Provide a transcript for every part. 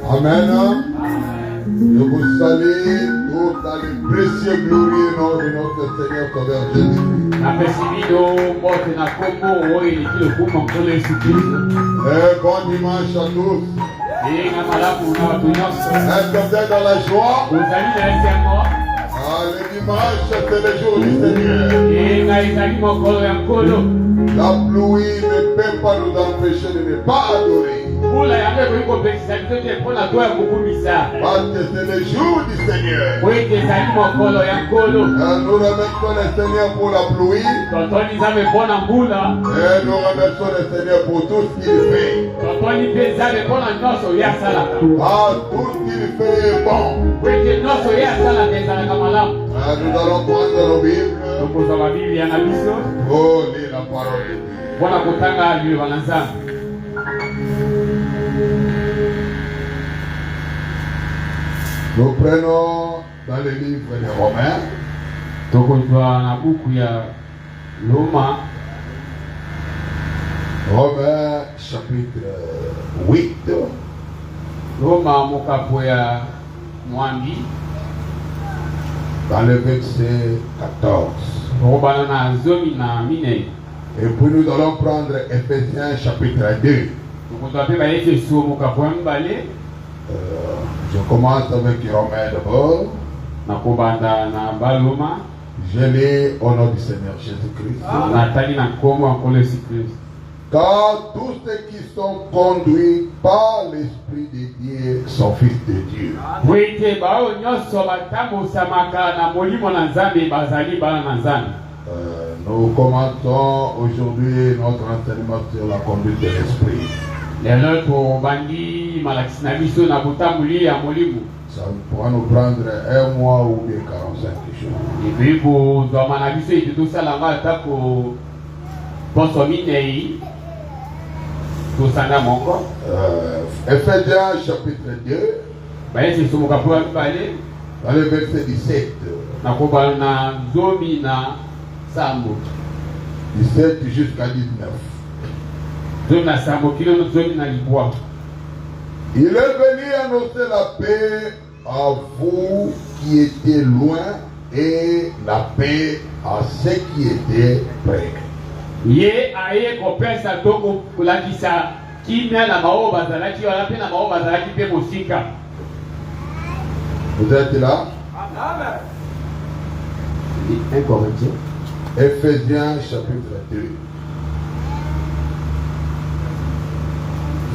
Amen. Je vous salue tout dans le précieux glorieux nom de notre Seigneur Sauveur Jésus. Et bon dimanche à tous. Est-ce que vous êtes dans la joie? Le dimanche, c'est le jour du Seigneur. La pluie ne peut pas nous empêcher de ne pas adorer. Parce que c'est le jour du Seigneur. Nous remercions le Seigneur pour la pluie. Et nous remercions le Seigneur pour tout ce qu'il fait. Ah, tout ce qu'il fait est bon. Nous allons prendre nos Bibles. Oh, lire la parole de Dieu. Nous prenons dans le livre des Romains. Romains chapitre 8. Dans le verset 14. Et puis nous allons prendre Ephésiens chapitre 2. Je commence avec Romains d'abord. Je lis au nom du Seigneur Jésus-Christ. Car tous ceux qui sont conduits par l'Esprit de Dieu sont fils de Dieu. Nous commençons aujourd'hui notre enseignement sur la conduite de l'Esprit. Ça pourra nous prendre 1 mois ou bien 45 jours. Ephésiens chapitre 2. Dans le verset 17. 17 jusqu'à 19. Il est venu annoncer la paix à vous qui étiez loin et la paix à ceux qui étaient près. Vous êtes là? Ephésiens chapitre 2.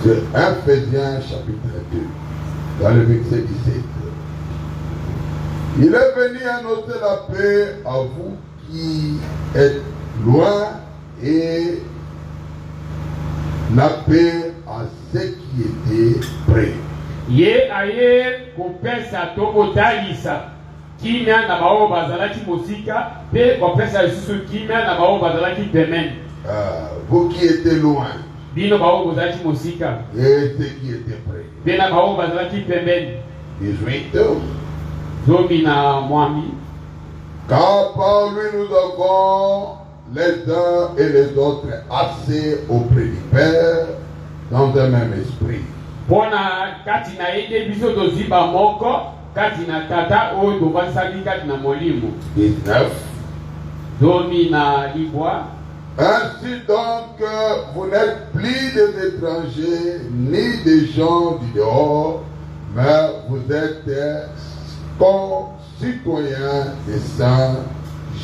C'est Ephésiens chapitre 2, dans le verset 17. Il est venu annoncer la paix à vous qui êtes loin et la paix à ceux qui étaient près. Vous qui étiez loin et ceux qui étaient près. 18. Car par lui nous avons les uns et les autres assez auprès du Père dans un même esprit. 19. Ainsi donc, vous n'êtes plus des étrangers ni des gens du dehors, mais vous êtes concitoyens des saints,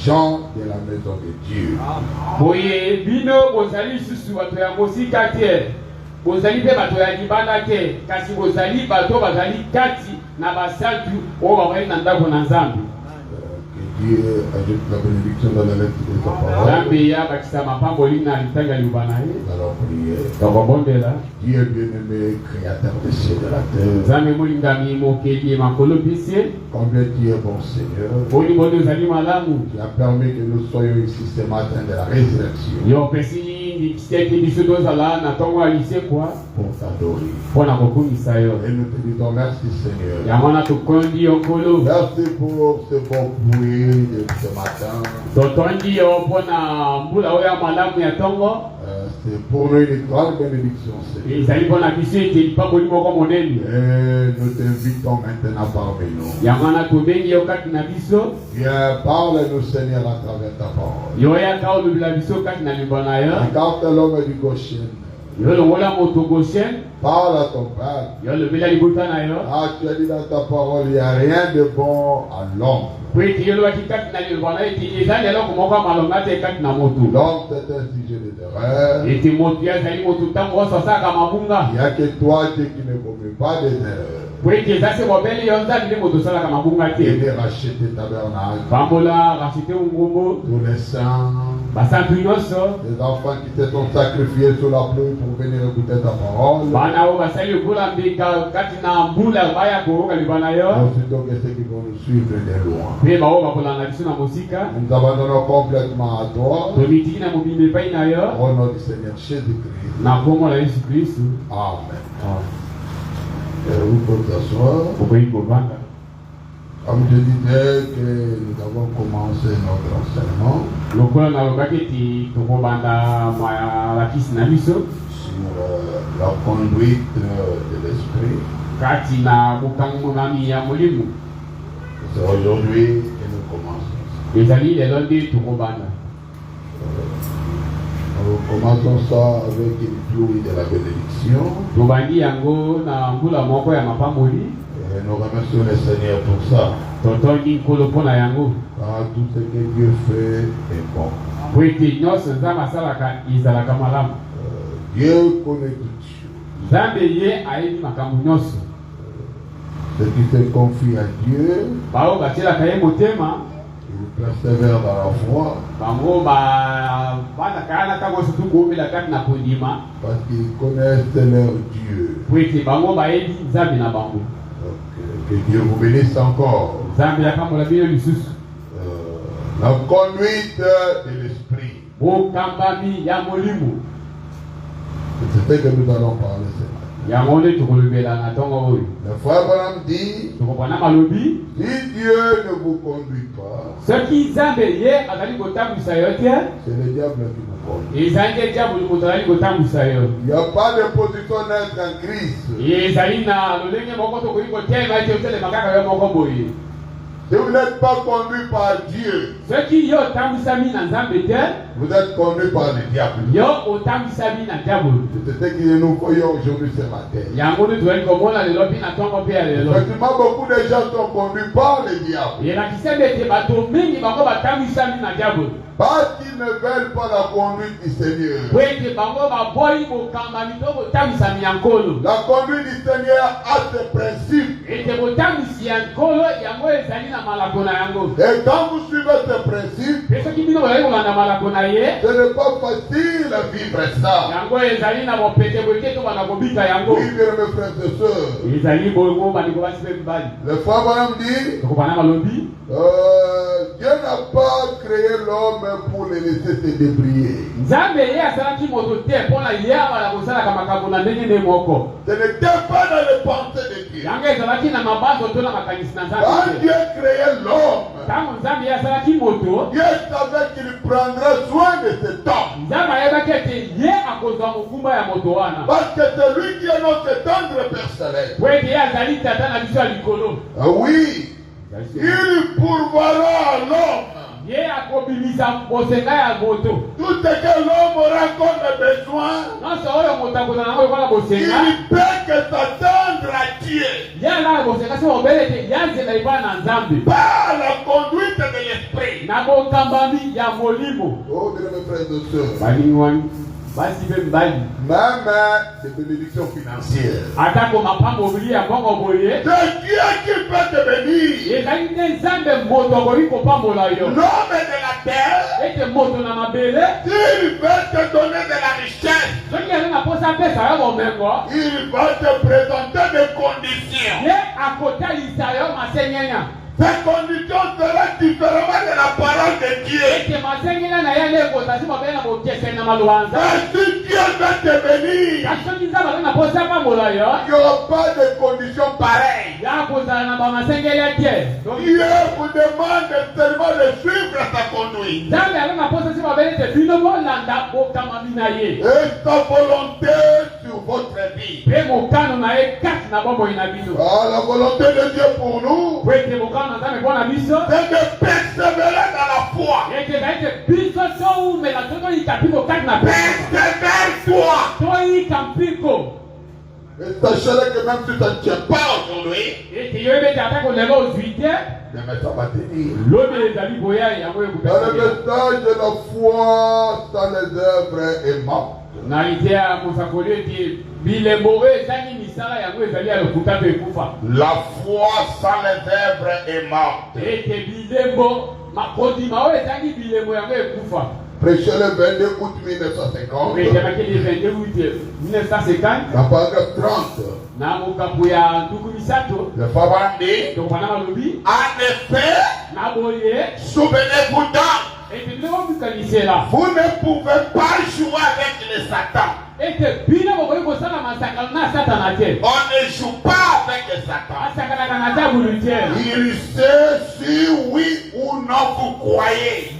gens de la maison de Dieu. Que Dieu ajoute la bénédiction dans la lettre de sa parole. Alors priez. Dieu bien-aimé, créateur des cieux et de la terre. Combien tu es bon Seigneur. Tu as permis que nous soyons ici ce matin de la résurrection. Pour t'adorer. Et nous te disons merci Seigneur. Merci pour ce bon bruit de ce matin. C'est pour nous une grande bénédiction Seigneur. Et nous t'invitons maintenant parmi nous. Viens, parle-nous Seigneur à travers ta parole. Regarde l'homme du Goshen. Parle à ton Père. Ah, tu as dit dans ta parole, il n'y a rien de bon à l'homme. L'homme c'est un sujet d'erreur. Il n'y a que toi qui ne commets pas des erreurs. Il est racheté tabernacle. Tous les saints. Les enfants qui te sont sacrifiés sous la pluie pour venir écouter ta parole. Ensuite, donc, ceux qui vont nous suivre de loin. Nous abandonnons complètement à toi. Au nom du Seigneur Jésus-Christ. Amen. Vous pouvez vous asseoir. Comme je disais que nous avons commencé notre enseignement sur la conduite de l'esprit. C'est aujourd'hui que nous commençons. Nous commençons ça avec une pluie de la bénédiction. Et nous remercions le Seigneur pour ça. Car tout ce que Dieu fait est bon. Dieu connaît toutes choses. Ceux qui se confient à Dieu, ils persévèrent dans la foi. Parce qu'ils connaissent leur Dieu. Que Dieu vous bénisse encore. La conduite de l'esprit. C'est ce que nous allons parler ce matin. Le frère Branham dit, si Dieu ne vous conduit pas, c'est le diable qui vous conduit. Il n'y a pas de position neutre en Christ. Si vous n'êtes pas conduit par Dieu, vous êtes conduit par le diable. C'est ce que nous voyons aujourd'hui ce matin. Effectivement, beaucoup de gens sont conduits par le diable. Parce qu'ils ne veulent pas la conduite du Seigneur. La conduite du Seigneur a ses principes. Et quand vous suivez ces principes, ce n'est pas facile à vivre ça. Oui, bien mes frères et sœurs. Le frère Branham dit, Dieu n'a pas créé l'homme pour le laisser se débrouiller. Ce n'était pas dans les pensées de Dieu. Quand Dieu créait l'homme, Dieu savait qu'il prendrait soin de cet homme. Parce que c'est lui qui est notre tendre Père Céleste. Oui, il pourvoira à l'homme tout ce que l'homme aura comme besoin. Il peut que s'attendre à Dieu par la conduite de l'esprit. Oh, bien mes frères et sœurs, même des bénédictions financières. C'est Dieu qui peut te bénir. L'homme de la terre, s'il veut te donner de la richesse, il va te présenter des conditions. Ces conditions seraient différemment de la parole de Dieu. Mais si Dieu veut te bénir, il n'y aura pas de conditions pareilles. Dieu vous demande seulement de suivre sa conduite. Et sa volonté sur votre vie. La volonté de Dieu pour nous, c'est de persévérer dans la foi. Persévère-toi. Et sachez que même si ça ne tient pas aujourd'hui, demain ça va tenir. Dans le message de la foi sans les œuvres est mort. La foi sans les œuvres est morte. Prêché le 22 août 1950. La paragraphe 30. Le Papa dit, en effet, souvenez-vous donc, vous ne pouvez pas jouer avec le Satan. On ne joue pas avec le Satan. Il sait si oui ou non vous croyez.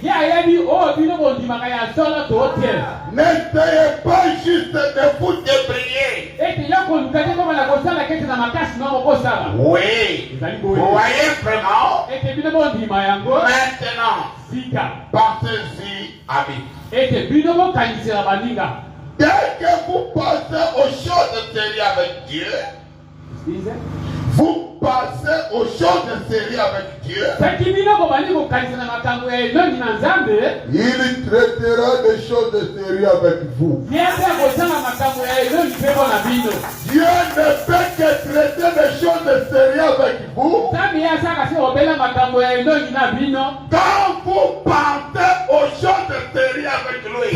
N'essayez pas juste de vous débriller. Oui, vous voyez vraiment. Maintenant, pensez-y avec. Dès que vous passez aux choses sérieuses avec Dieu, vous passez aux choses sérieuses avec Dieu, il traitera des choses sérieuses avec vous. Dieu ne fait que traiter des choses sérieuses avec vous quand vous pensez aux choses sérieuses avec lui.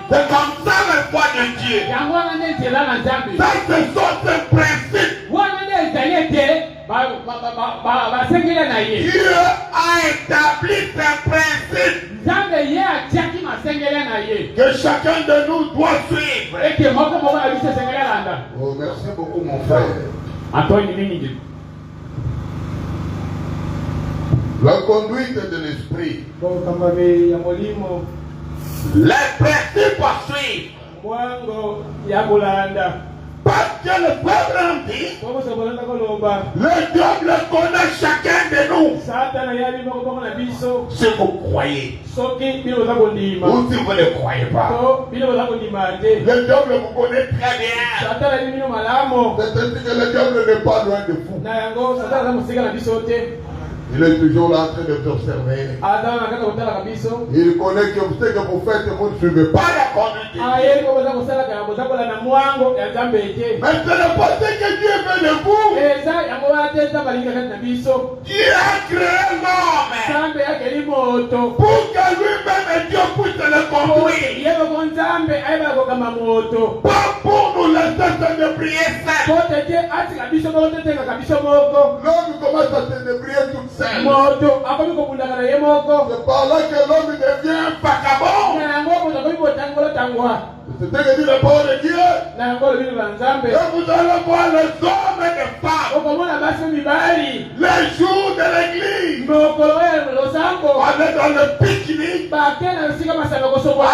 C'est comme ça le foi de Dieu. Ça, ce sont ces principes. Dieu a établi ces principes que chacun de nous doit suivre. Oh, merci beaucoup mon frère. La conduite de l'esprit. Les principes à suivre. Parce que le peuple dit, le diable connaît chacun de nous. Si vous croyez, ou si vous ne croyez pas, le diable vous connaît très bien. C'est ainsi que le diable n'est pas loin de vous. Il est toujours là en train de vous observer. Il connaît que ce que vous faites, vous ne suivez pas la conduite. Mais ce n'est pas ce que Dieu veut de vous. Dieu a créé l'homme pour que lui-même Dieu puisse le conduire. Pas pour nous laisser se débrier seul. L'homme commence à se débrier tout seul. C'est par là que l'homme devient vagabond. C'est ce que dit la parole de Dieu. Et vous allez voir les hommes et les femmes, les jours de l'église, aller dans le pique-nique,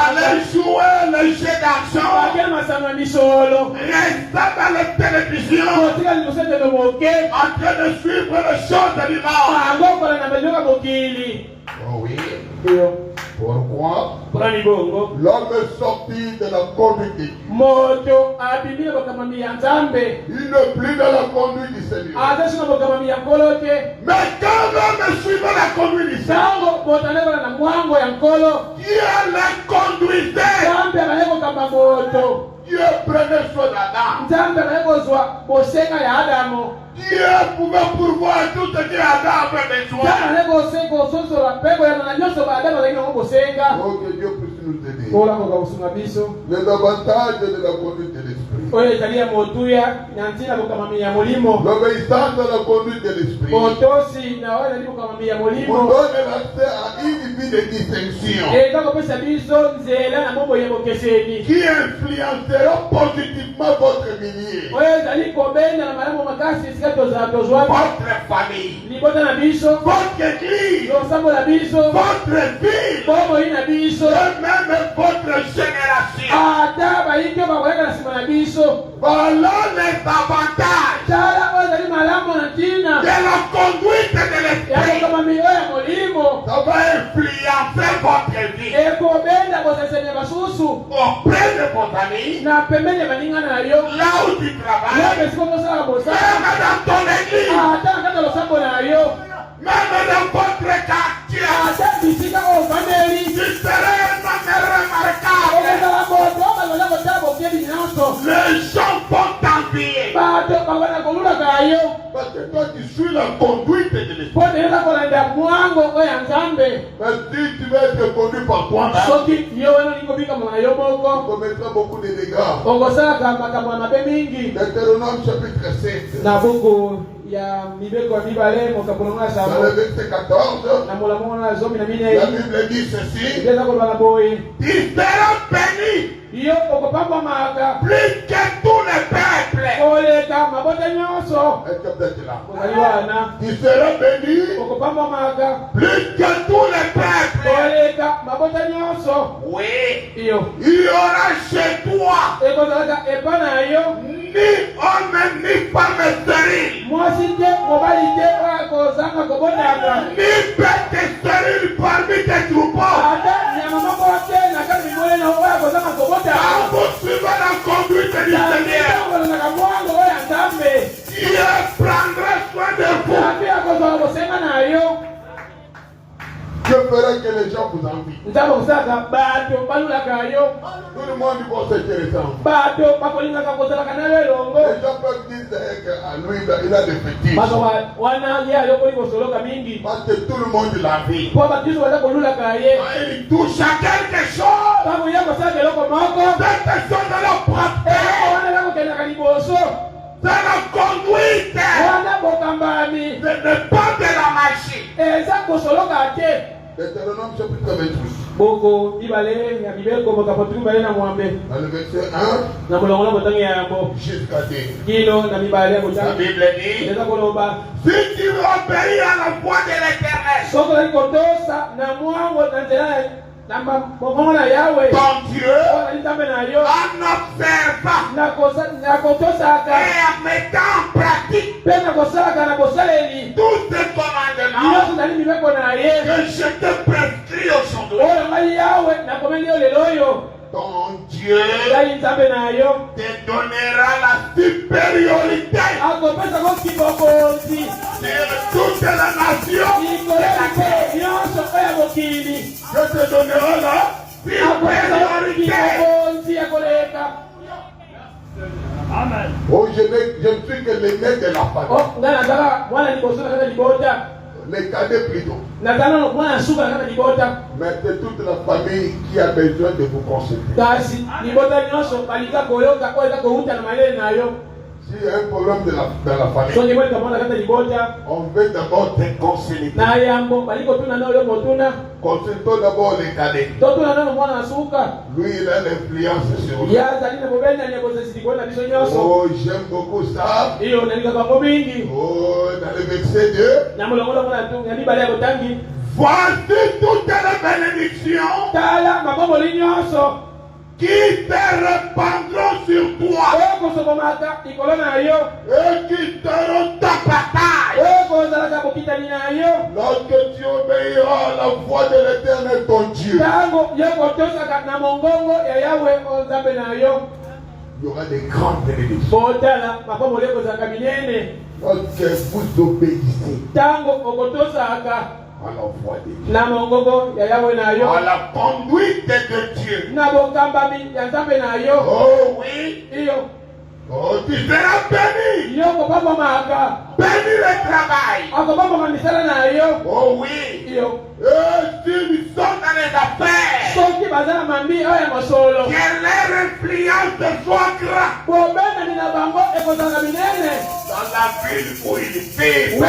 aller jouer les jeux d'argent, rester dans la télévision, en train de suivre les choses de l'image. Oh oui. Pourquoi? L'homme est sorti de la conduite de Dieu. Il n'est plus dans la conduite du Seigneur. Mais quand l'homme suivait la conduite du Seigneur, Dieu le conduisait. Dieu prenait soin d'Adam. Dieu pouvait pourvoir tout ce qu'Adam avait besoin. Oh, que Dieu puisse nous aider. Les avantages de la conduite de l'esprit. L'obéissance à la conduite de l'esprit. On donne l'accès à une vie de distinction qui influencera positivement votre milieu, votre famille, votre église, votre vie, et même votre génération. Voilà les avantages de la conduite de l'esprit. Ça va influencer votre vie auprès de vos amis, là où tu travailles, même dans ton église, même dans votre quartier. Tu seras un homme remarquable. Les gens vont t'envier parce que toi tu suis la conduite de l'esprit. Mais si tu veux être conduit par toi-même, tu commettras beaucoup de dégâts. Deutéronome chapitre 7. Dans le verset 14, la Bible dit ceci: tu seras béni plus que tous les peuples. Tu seras béni plus que tous les peuples. Oui, il y aura chez toi ni homme ni femme stérile, ni bête stérile parmi tes troupeaux. Quand vous suivez la conduite du Seigneur, Dieu prendra soin de vous. Je ferai que les gens vous envient. Tout le monde va s'intéresser. Les gens peuvent dire qu'à lui, il a des fétiches. Parce que tout le monde l'a vu. Quand il touche à quelque chose, cette chose de la pratique, c'est la conduite. Ce n'est pas de la machine. Deutéronome chapitre 28. Dans le verset 1 jusqu'à 2. La Bible dit: si tu obéis à la voix de l'Éternel, ton Dieu, en observant et en mettant en pratique tous ces commandements que je te prescris aujourd'hui, ton Dieu te donnera la supériorité sur toute la nation de la terre. Je te donnerai la supériorité. Amen. Oh, je ne suis que l'aîné de la famille. Les cadets plutôt. Mais c'est toute la famille qui a besoin de vous consulter. S'il y a un problème dans la famille, on veut d'abord te consulter. Consultons d'abord les cadets. Lui, il a l'influence sur lui. Oh, j'aime beaucoup ça. Oh, dans le verset 2. Voici toutes les bénédictions qui te répandront sur toi. Et qui donneront ta bataille. Lorsque tu obéiras à la voix de l'Éternel ton Dieu, il y aura des grandes bénédictions. Lorsque vous obéissez à la voix de Dieu, à la conduite de Dieu. Oh oui. Oh, tu seras béni. Béni le travail. Oh oui. Et s'ils sont dans les affaires, que leur influence soit grande dans la ville où ils vivent.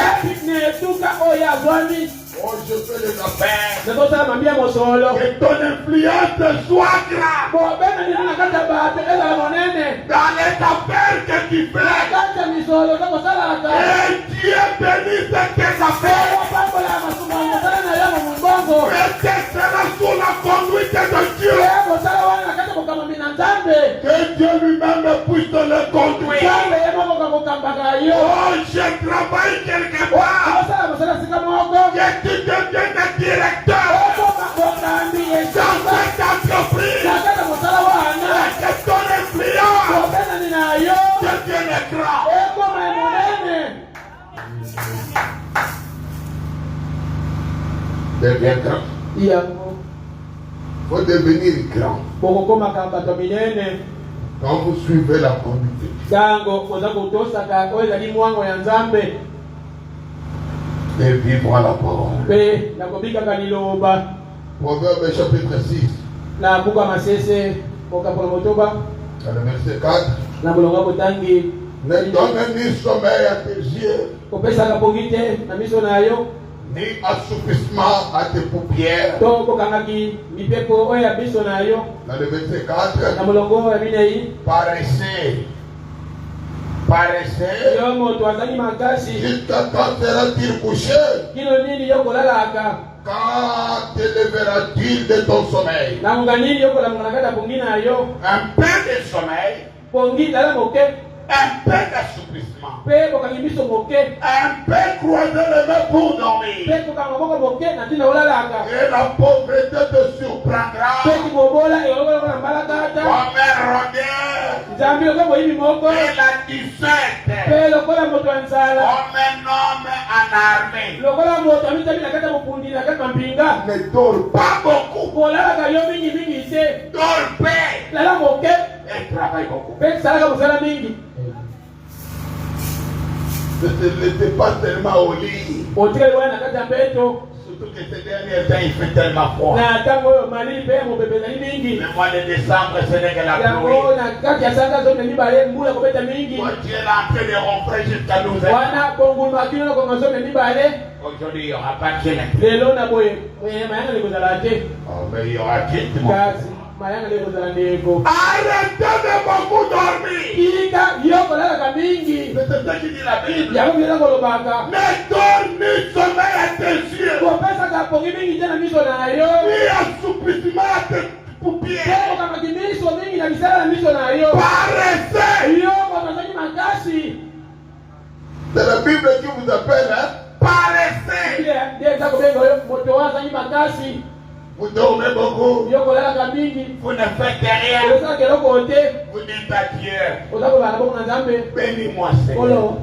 Oh, je fais les affaires. Que ton influence soit grande dans les affaires que tu fais. Et Dieu bénisse tes affaires. Et tu seras sous la conduite de Dieu. Que Dieu lui-même puisse te le conduire. Oh, je travaille quelque part. Que tu deviennes un directeur dans cette entreprise. Que ton influence devienne grand. Deviens grand. Il faut devenir grand. Quand vous suivez la conduite de Dieu. Et vivre à la parole. Proverbe chapitre 6. Dans le verset 4. Ne donne ni sommeil à tes yeux, ni assoupissement à tes paupières. Dans le verset 4. Paressez. Jusqu'à quand seras-t-il couché? Quand te lèveras-tu de ton sommeil? Un peu de sommeil, un peu d'assouplissement, un peu croiser les mains pour dormir. Et la pauvreté te surprendra comme un rôdeur. Et la disette comme un homme en armée. Ne dors pas beaucoup. Dors peu et travaille beaucoup. Ne te laissez pas tellement au lit. Surtout que ces derniers temps, il fait tellement froid. Le mois de décembre, ce n'est que la pluie. Quand tu es là en train de rompre jusqu'à 12 heures. Aujourd'hui, il n'y aura pas de chien. Oh, mais il y aura qui? Arrêtez de beaucoup dormir. C'est ça qui dit la Bible. Ne dors ni sommeil à tes yeux, ni assouplissement à tes paupières. Paressez. C'est la Bible qui vous appelle, hein? Paressez. Vous dormez beaucoup. Vous ne faites rien. Vous dites à Dieu, bénis-moi Seigneur.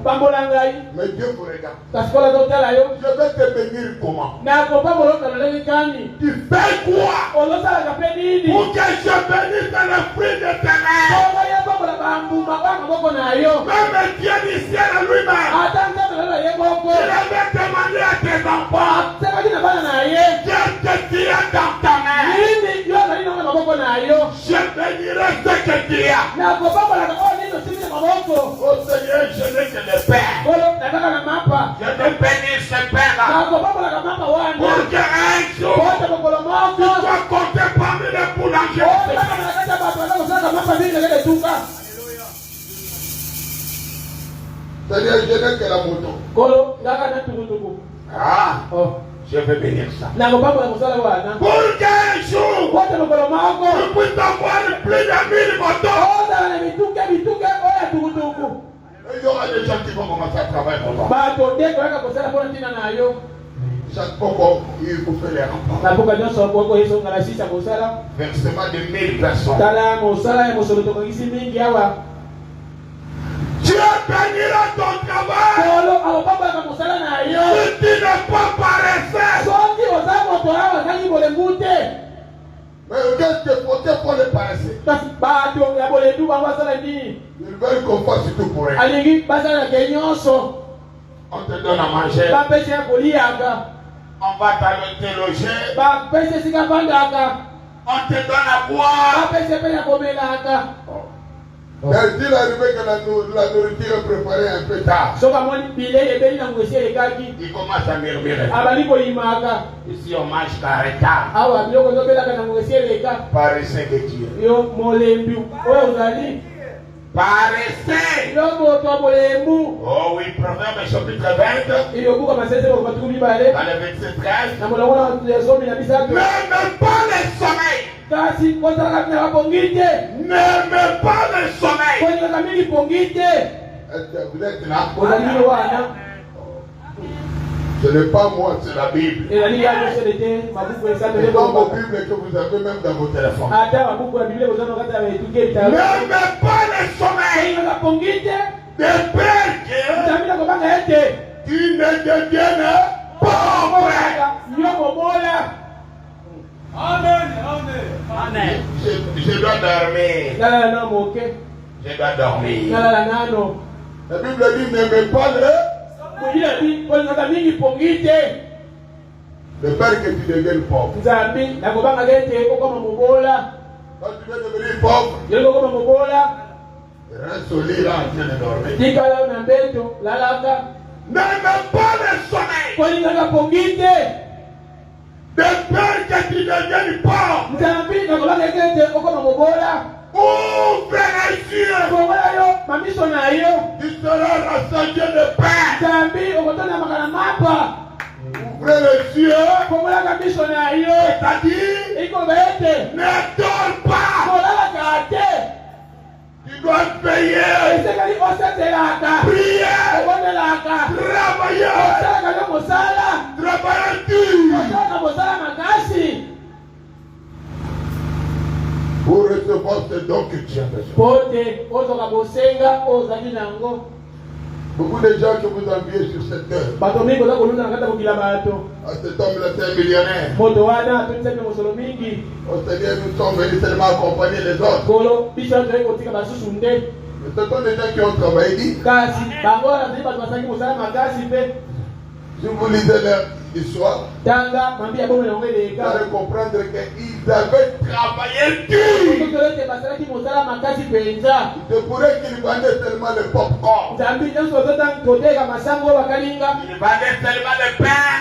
Mais Dieu vous regarde. Je vais te bénir comment? Tu fais quoi pour que je bénisse le fruit de tes mains? Même Dieu du ciel lui-même, il avait demandé à tes enfants, Dieu te tire dans ta main. Je bénirai ce que tu as. Oh Seigneur, je n'ai que le pain. Je te bénis ce pain-là. Pour qu'un jour, tu sois compté parmi les boulangers. Seigneur, je n'ai que la moto. Ah. Je vais bénir ça. Pour qu'un jour, tu puisses avoir plus de 1000 motos. Chaque fois il faut faire les rapports. Versement de 1000 personnes. Dieu bénira ton travail. Si tu n'es pas paresseux. Mais qu'est-ce que faut faire pour les paresseux? Ils veulent qu'on fasse tout pour eux. On te donne à manger. On va te loger. On te donne à boire. Mais s'il arrivait que la nourriture est préparée un peu tard, il commence à murmurer. Ici on mange carré tard. Paresseux que tu es. Paresseux. Oh oui, Proverbe chapitre 20. Dans le verset 13. N'aime pas le sommeil. N'aime pas le sommeil. Est-ce que vous êtes là? Ce n'est pas moi, c'est la Bible. C'est dans vos Bibles que vous avez même dans vos téléphones. N'aime pas le sommeil. De peur que tu ne deviennes pauvre. Amen. Je dois dormir. Je dois dormir. La Bible dit n'aimez pas de peur que tu deviennes pauvre. Quand tu veux devenir pauvre, reste au lit là en train de dormir. N'aime pas le sommeil. De peur que tu deviennes pauvre. Ouvre les yeux. Tu seras rassasié de paix. Ouvre les yeux. C'est-à-dire, ne dors pas. Tu dois payer. Prier. Travailler. Travailler dur. Pour recevoir ce don que tu as besoin. Beaucoup de gens que vous enviez sur cette terre. Cet homme-là, c'est un millionnaire. Au Seigneur, nous sommes venus seulement accompagner les autres. Mais ce sont des gens qui ont travaillé. Si vous lisez leur histoire, vous allez comprendre qu'ils avaient travaillé dur. Il se pourrait qu'ils vendaient seulement le popcorn. Ils vendaient seulement le pain.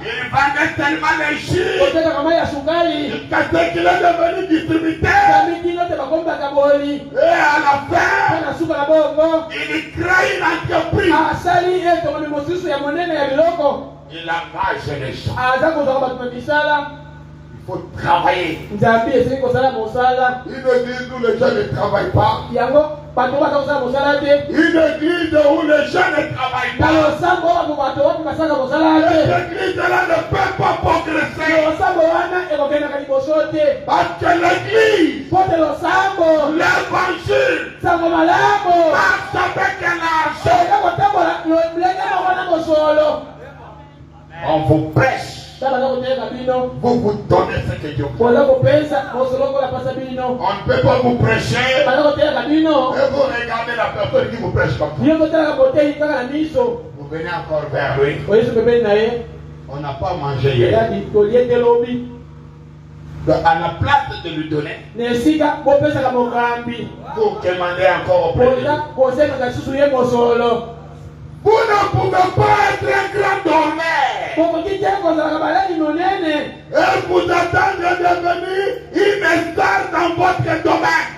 Ils vendaient seulement le jus. Jusqu'à ce qu'il est devenu distributeur. Et à la fin, il crée une entreprise. Il engage les gens. Il faut travailler. Une église où les gens ne travaillent pas. Une église où les gens ne travaillent pas. Cette église-là ne peut pas progresser. Parce que l'église, l'évangile, marche avec un argent. On vous prêche. Vous vous donnez ce que Dieu veut. On ne peut pas vous prêcher. Et vous regardez la personne qui vous prêche comme ça. Vous venez encore vers lui. On n'a pas mangé hier. Donc, à la place de lui donner, vous demandez encore au président. Vous ne pouvez pas être un grand dormeur. Et vous attendez de devenir une star dans votre domaine.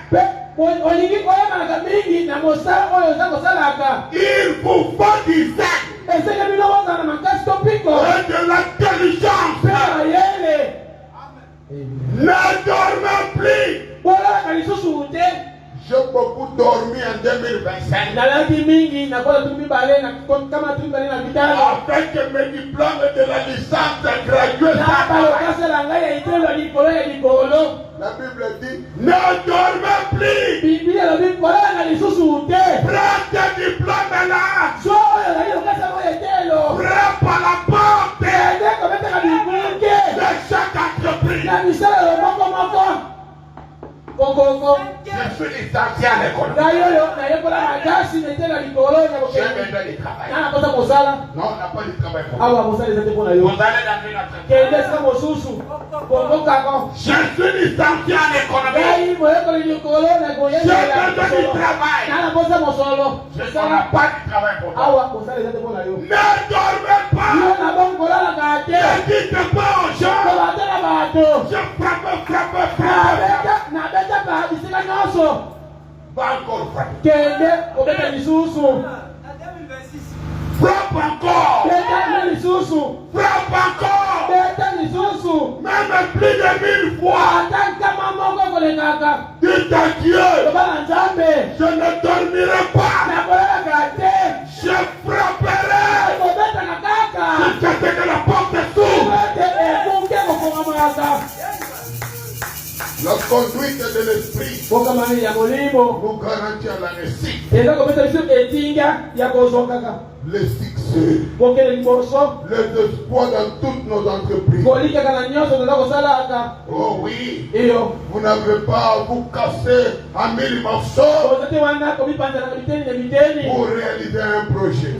Il vous faut du sac. Et de l'intelligence. Ne dormez plus. J'ai beaucoup dormi en 2025. Nalaki mingi na kwa tu mibale na kama tu mibale na vitano. Avec mes diplômes de la licence graduée. La Bible dit, ne dormez plus. Prends tes diplômes là. Prends par la porte de chaque entreprise. Je suis licencié à l'école. J'ai besoin de travail. Non, on n'a pas de travail pour moi. Vous allez dans une autre. Je suis licencié à l'économie. J'ai besoin du travail. Je n'ai pas de travail pour toi. Ne dormez pas. Ne dites pas aux gens. Je frappe. Pas encore frappé. Frappe encore. Frappe encore. Même plus de 1000 fois. Dites à Dieu, je ne dormirai pas. Je frapperai. Jusqu'à ce que la porte s'ouvre. La conduite de l'esprit nous garantit à la réussite. Le succès, les espoirs dans toutes nos entreprises. Oh oui, vous n'avez pas à vous casser en 1000 morceaux pour réaliser un projet.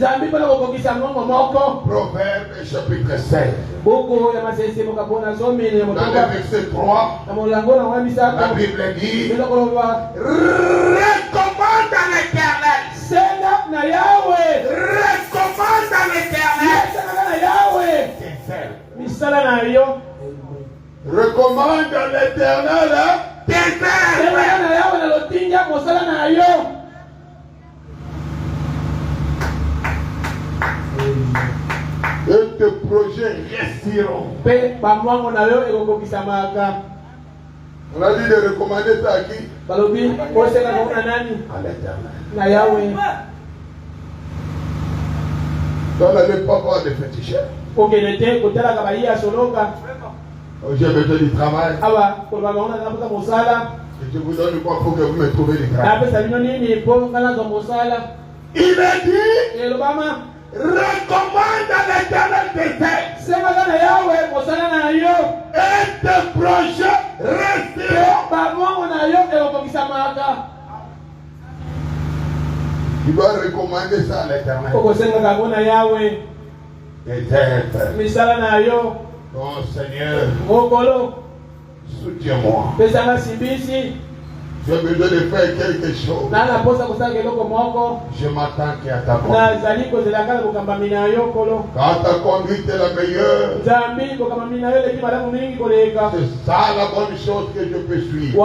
Proverbe chapitre 16. Dans le verset 3, la Bible dit, recommande à l'Éternel. Recommande à l'Éternel. Recommande à l'Éternel tes œuvres. Et tes projets réussiront. On a dit de recommander ça à qui? À l'Éternel. Donc, on n'allait pas voir des féticheurs. J'ai besoin du travail. Et je vous donne quoi pour que vous me trouviez du travail. Il a dit, recommande à l'Éternel tes œuvres. Et tes projets resteront. Tu dois recommander ça à l'Éternel. Tes œuvres. Oh Seigneur, soutiens-moi. J'ai besoin de faire quelque chose. Je m'attends qu'à ta conduite. Quand ta conduite est la meilleure, c'est ça la bonne chose que je peux suivre.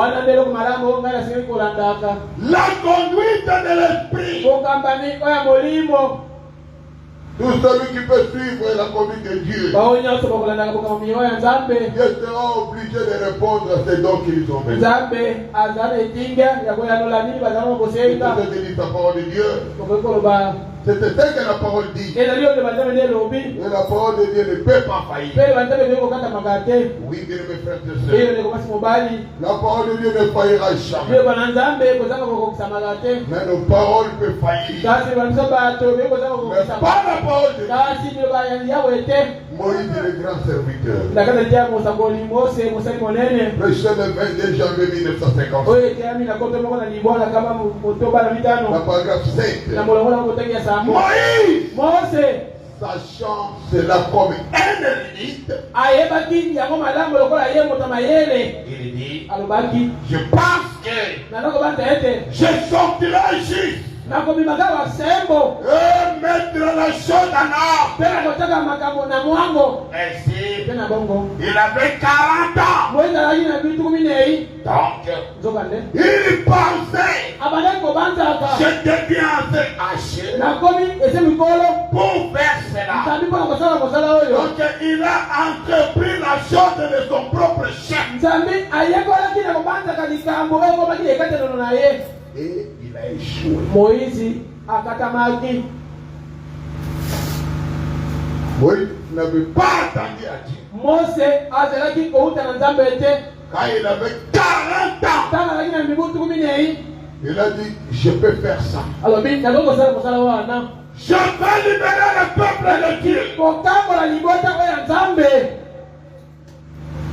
La conduite de l'esprit. Tout celui qui peut suivre la conduite de Dieu, ils seront obligés de répondre à ces dons qu'ils ont besoin. C'est ce que dit la parole de Dieu. C'est ce que la parole dit. Et la parole de Dieu ne peut pas faillir. Oui, bien mes frères et sœurs. La parole de Dieu ne faillira jamais. Mais nos paroles peuvent faillir. Mais pas la parole de Dieu. Moïse est le grand serviteur. Prêchait le 22 janvier 1950. La paragraphe 7. Moïse, sachant cela comme un élite, il dit, je pense que je sortirai juste et mettre la chose en ordre. Ainsi, il avait 40 ans. Donc, il pensait, je deviens assez âgé pour faire cela. Donc, il a entrepris la chose de son propre chef. et il a échoué. Moïse akatamaki. Moïse n'avait pas attendu à Dieu. Mose azalaki kouta na Nzambe te. Quand il avait 40 ans, Tana lakini na mibutu 10. il a dit, je peux faire ça. Alors bi nakoko sala kosala wana. Je vais libérer le peuple de Dieu. Kokambo la libota oya Nzambe.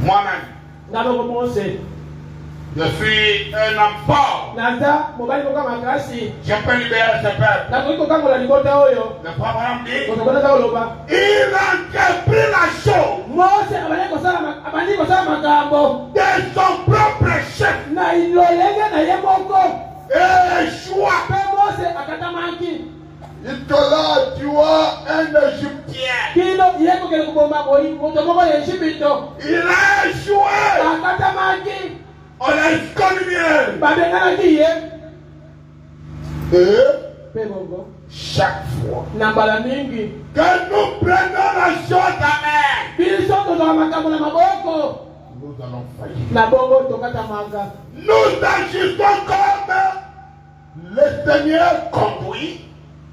Moi-même, Naloko Mose. je suis un homme fort. Naza mobali koka makasi. Je peux libérer ce peuple. Nakoko kokambo la libota oyo. Le Abraham dit, Kosokona za oloba. il a entrepris la chose Mose abandi kosala makambo. de son propre chef Na ilolenge na ye moko. et échoua. Pe Mose akatamaki. Il te l'a, tu as un Égyptien. Kino yeko kele kubomba boyi. Moto moko ya Ejipito. Il a échoué. Akatamaki. On l'a excommunié. Babenganaki ye. Et Pe bongo. chaque fois Na mbala mingi. que nous prenons la chose à main, Biso tozala makambo na maboko. nous allons faillir. Na bongo tokatamaka. Nous agissons comme le Seigneur conduit.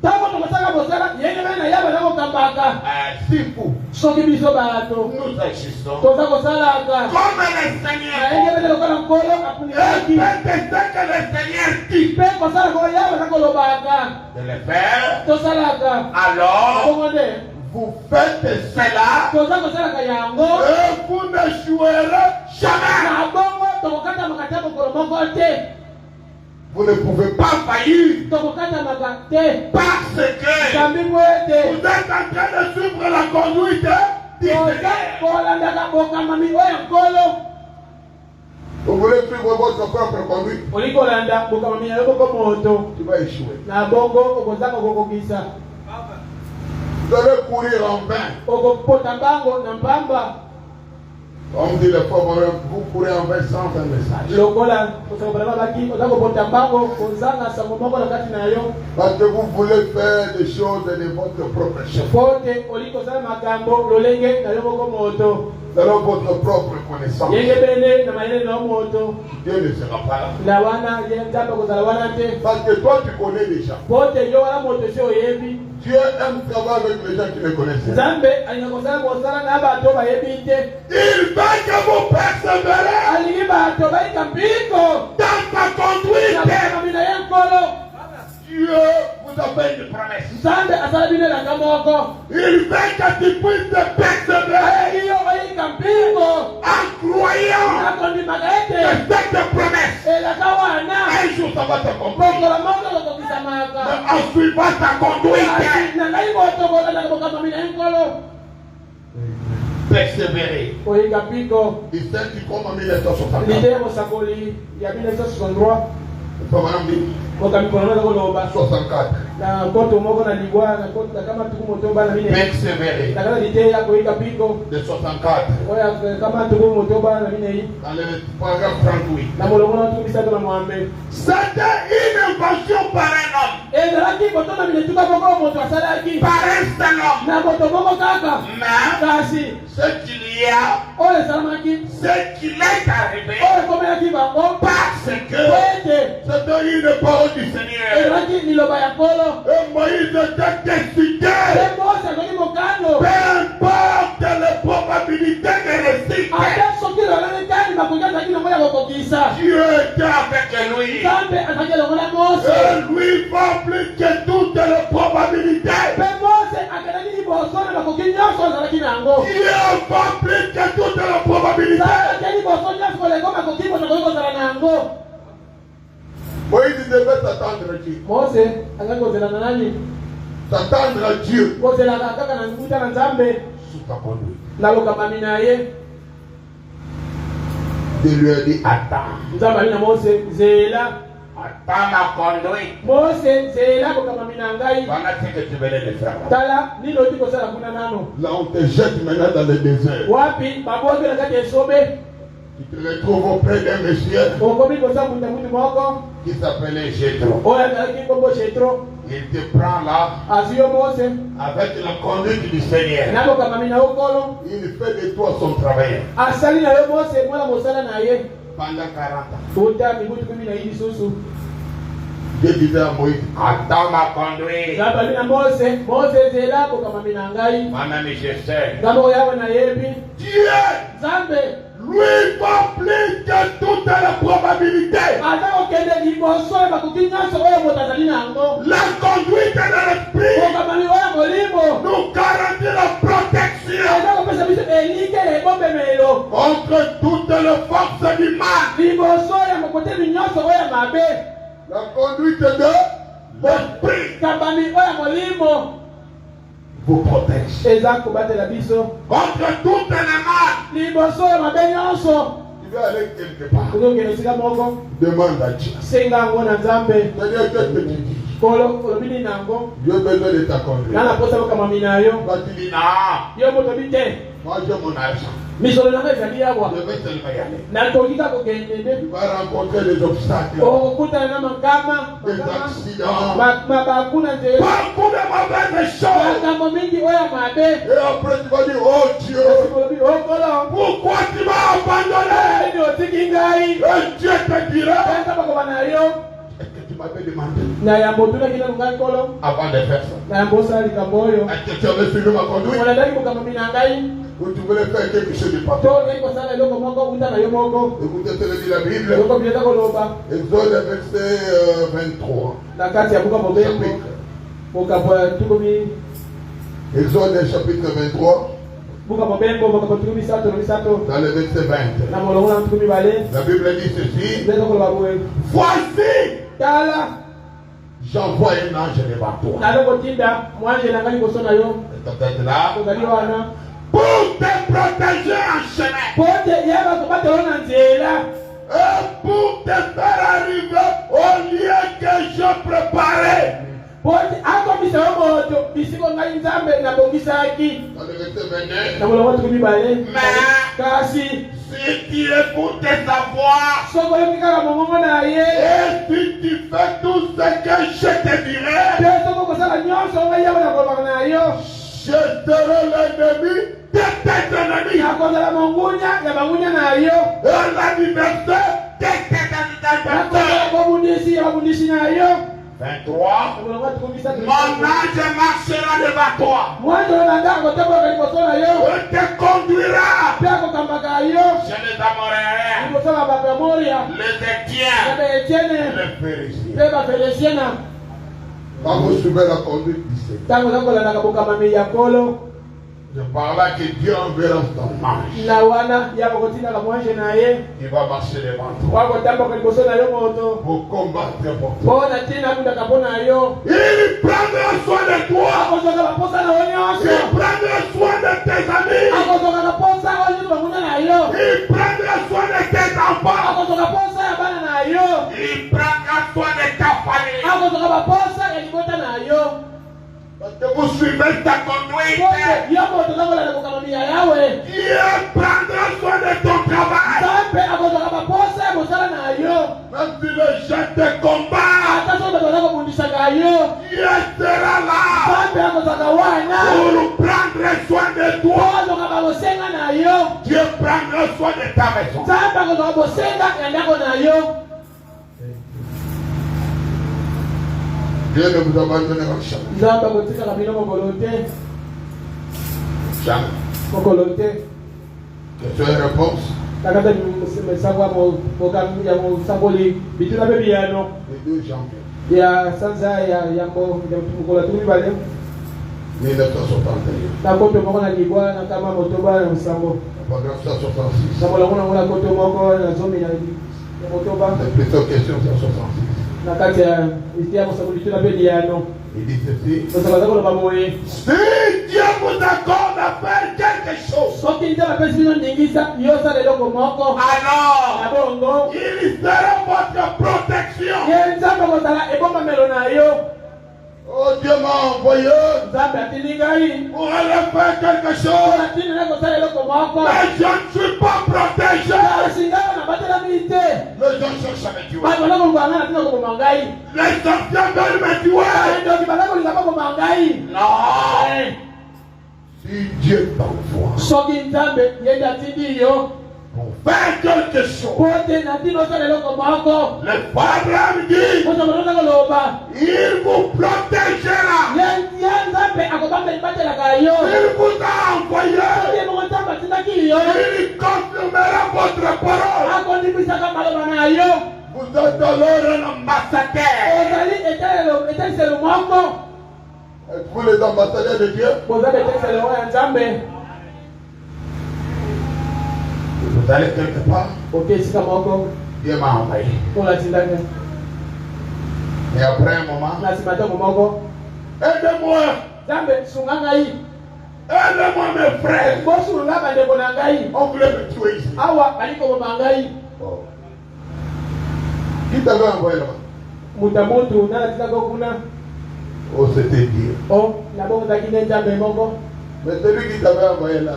Tango tokosaka bosala yenge bana yaba na kokambaka. Si vous, Soki biso bato. nous agissons Toza kosalaka. comme le Na Seigneur yenge conduit. bana lokola nkolo Et apunikaki. faites ce que le Seigneur dit Pe kosala ko yaba na kolobaka. de le faire. Tosalaka. Alors, Bongo nde. vous faites cela Toza kosalaka yango. et vous n'échouerez jamais. Na bongo tokokata makata mokolo moko te. Vous ne pouvez pas faillir Tokokata makate. parce que Kambi mwete. vous êtes en train de suivre la conduite du Toza Seigneur. kolandaka bokamami oyo nkolo. Vous voulez suivre votre propre conduite, Olikolanda bokamami na yo boko moto. tu vas échouer. Na bongo okozaka kokokisa. Vous allez courir en vain. Okopota bango na mpamba. Comme dit le pauvre, vous courez en vain sans un message. Lokola osakopala baki ozakopota bango kozanga sango moko na kati na yo. Parce que vous voulez faire des choses de votre propre chef, Pote olikosala makambo lolenge na yo boko moto. selon votre propre connaissance. Yenge bene na mayele na moto. Dieu ne sera pas là. Na wana ye Nzambe kozala wana te. Parce que toi, tu connais déjà. Pote yo wana moto si oyebi. Dieu aime travailler avec les gens qui le connaissent. Nzambe alinga kozala kosala na bato bayebi te. Il veut que vous persévérez Alingi bato bayika mpiko. dans ta Na conduite. bokamami na ye nkolo. Dieu vous a fait une promesse. Nzambe asala bino elanga moko. Il veut que tu puisses persévérer Iyo oyika mpiko. en croyant Nakondimaka que ete. cette promesse, Elaka wana. un jour ça va t'accomplir. Mokolo moko kokokisamaka. En suivant ta conduite, Kasi na ngai botokola na bokamami na ye nkolo. persévérer. Oyika mpiko. Il s'est dit comme en 1964. Lide ya mosakoli ya 1963. Madame dit Bokambi kolona koloba. 64. Na koto moko na ligwa na koto kama tuku moto bana mine. Persévérer. Na kala lide ya koyika mpiko. De 64. Oya kama tuku moto bana mine. Dans le paragraphe 38. Na molongo na tumisa to na mwambe. C'était une invention par un homme. Ezalaki koto na mine tuka moko moto asalaki. Par un seul homme. Na moto moko kaka. Mais Kasi ce qu'il y a, oyo esalamaki. ce qu'il est arrivé, Oyo ekomelaki bango. parce que Kwete. c'était une parole du Seigneur. Ezalaki liloba ya nkolo. Et Moïse était décidé, Pe Mose azwaki mokano. peu importe les probabilités de réussite, Ate soki lolani tani makoki azalaki longo ya kokokisa. Dieu était avec lui. Nzambe azalaki longo na Mose. Et lui va plus que toutes les probabilités. Pe Mose akelaki liboso na makoki nyonso azalaki na yango. Dieu va plus que toutes les probabilités. Nzambe ake liboso nyonso koleka makoki moto akoki kozala na yango. Moïse devait s'attendre à Dieu. Mose azalaki kozela na nani? S'attendre à Dieu Kozelaka kaka na nguta na Nzambe sous ta conduite. na lokamami na ye. Dieu lui a dit, attends. Nzambe ali na Mose zela. Attends ma conduite. Mose zela lokamami na ngai. Voilà ce que tu venais de faire. Tala nini oti kosala kuna nano. Là, on te jette maintenant dans le désert. Wapi babonge na kati ya esobe. Tu te retrouves auprès d'un monsieur Okomi koza mutu moko. qui s'appelait Jétro. Oyo azalaki kombo Jetro. Il te prend là Azwi yo Mose. avec la conduite du Seigneur. Na lokamami na yo nkolo. Il fait de toi son travailleur Asali na yo Mose mwana mosala na ye. pendant 40 ans. Tuta mibutu 10 lisusu. Dieu disait à Moïse, attends ma conduite. Moi-même je sais. Dieu, lui va plus que toutes les probabilités. La conduite de l'esprit nous garantit la protection contre toutes les forces du mal. La conduite de l'esprit vous protège contre toutes les mal. Tu veux aller quelque part, demande à Dieu. C'est-à-dire que tu dis, Dieu besoin de ta conduite. Quand tu dis non, moi j'ai mon argent. Je vais seulement y aller. Tu vas rencontrer des obstacles, des accidents, beaucoup de mauvaises choses. Et après tu vas dire, oh Dieu, pourquoi tu m'as abandonné? Et Dieu te dira, est-ce que tu m'avais demandé avant de faire ça? Est-ce que tu avais suivi ma conduite? Ou tu voulais faire quelque chose de partout? Écoutez, c'est la Bible. Exode verset 23. Exode chapitre 23. Dans le verset 20. La Bible dit ceci. Voici, j'envoie un ange devant toi. Peut-être là. Pour te protéger en chemin. Et pour te faire arriver au lieu que je préparais. Dans le verset 29. Mais si tu écoutes sa voix et si tu fais tout ce que je te dirai, je serai l'ennemi de tes ennemis. Et l'adversaire de tes adversaires. 23. Mon ange marchera devant toi. Il te conduira. Je les amorerai. Les Étiens. Les Phérésiens. Quand vous suivez la conduite du Seigneur, je parle que Dieu enverra ton ange. Il va marcher devant toi pour combattre pour toi. Il prendra soin de toi. Il prendra soin de tes amis. Il prendra soin de tes enfants. Il prendra soin de ta famille. Parce que vous suivez ta conduite. Dieu prendra soin de ton travail. Même si les gens te combattent, Dieu sera là pour prendre soin de toi. Dieu prendra soin de ta maison. Dieu ne vous abandonnera jamais. Jamais. Question et réponse. Le 2 janvier 1966. C'est plutôt question 166. Il dit ceci. Si Dieu vous accorde à faire quelque chose, alors il sera votre protection. Oh, Dieu m'a envoyé pour aller faire quelque chose, mais je ne suis pas protégé. Les gens cherchent à me tuer. Les anciens veulent me tuer. Non. Si Dieu t'envoie pour faire quelque chose. pote na tino sala eloko moko. Le Abraham dit, Moto maloba koloba. il vous protégera. Nzambe akobamba libatelaka yo. Il vous a envoyé. Ye mo nzambe atindaki yo. Il confirmera votre parole. Akondimisaka maloba na yo. Vous êtes alors un ambassadeur. Ozali etelelo moko. Êtes-vous les ambassadeurs de Dieu? Bozabe etelelo ya Nzambe. Vous allez quelque part. Ok, sika moko. Dieu m'a envoyé. Ola tindaka. Et après un moment, Na simata moko. aidez-moi. Nzambe sunga ngai. Aidez-moi mes frères. Bosunga bandeko na ngai. On voulait me tuer ici. Awa baliko bomba ngai. Oh. Qui t'avait envoyé là-bas? Mutamutu na tindaka kuna. Oh, c'était Dieu. Oh, na bongo takine Nzambe moko. Mais celui qui t'avait envoyé là,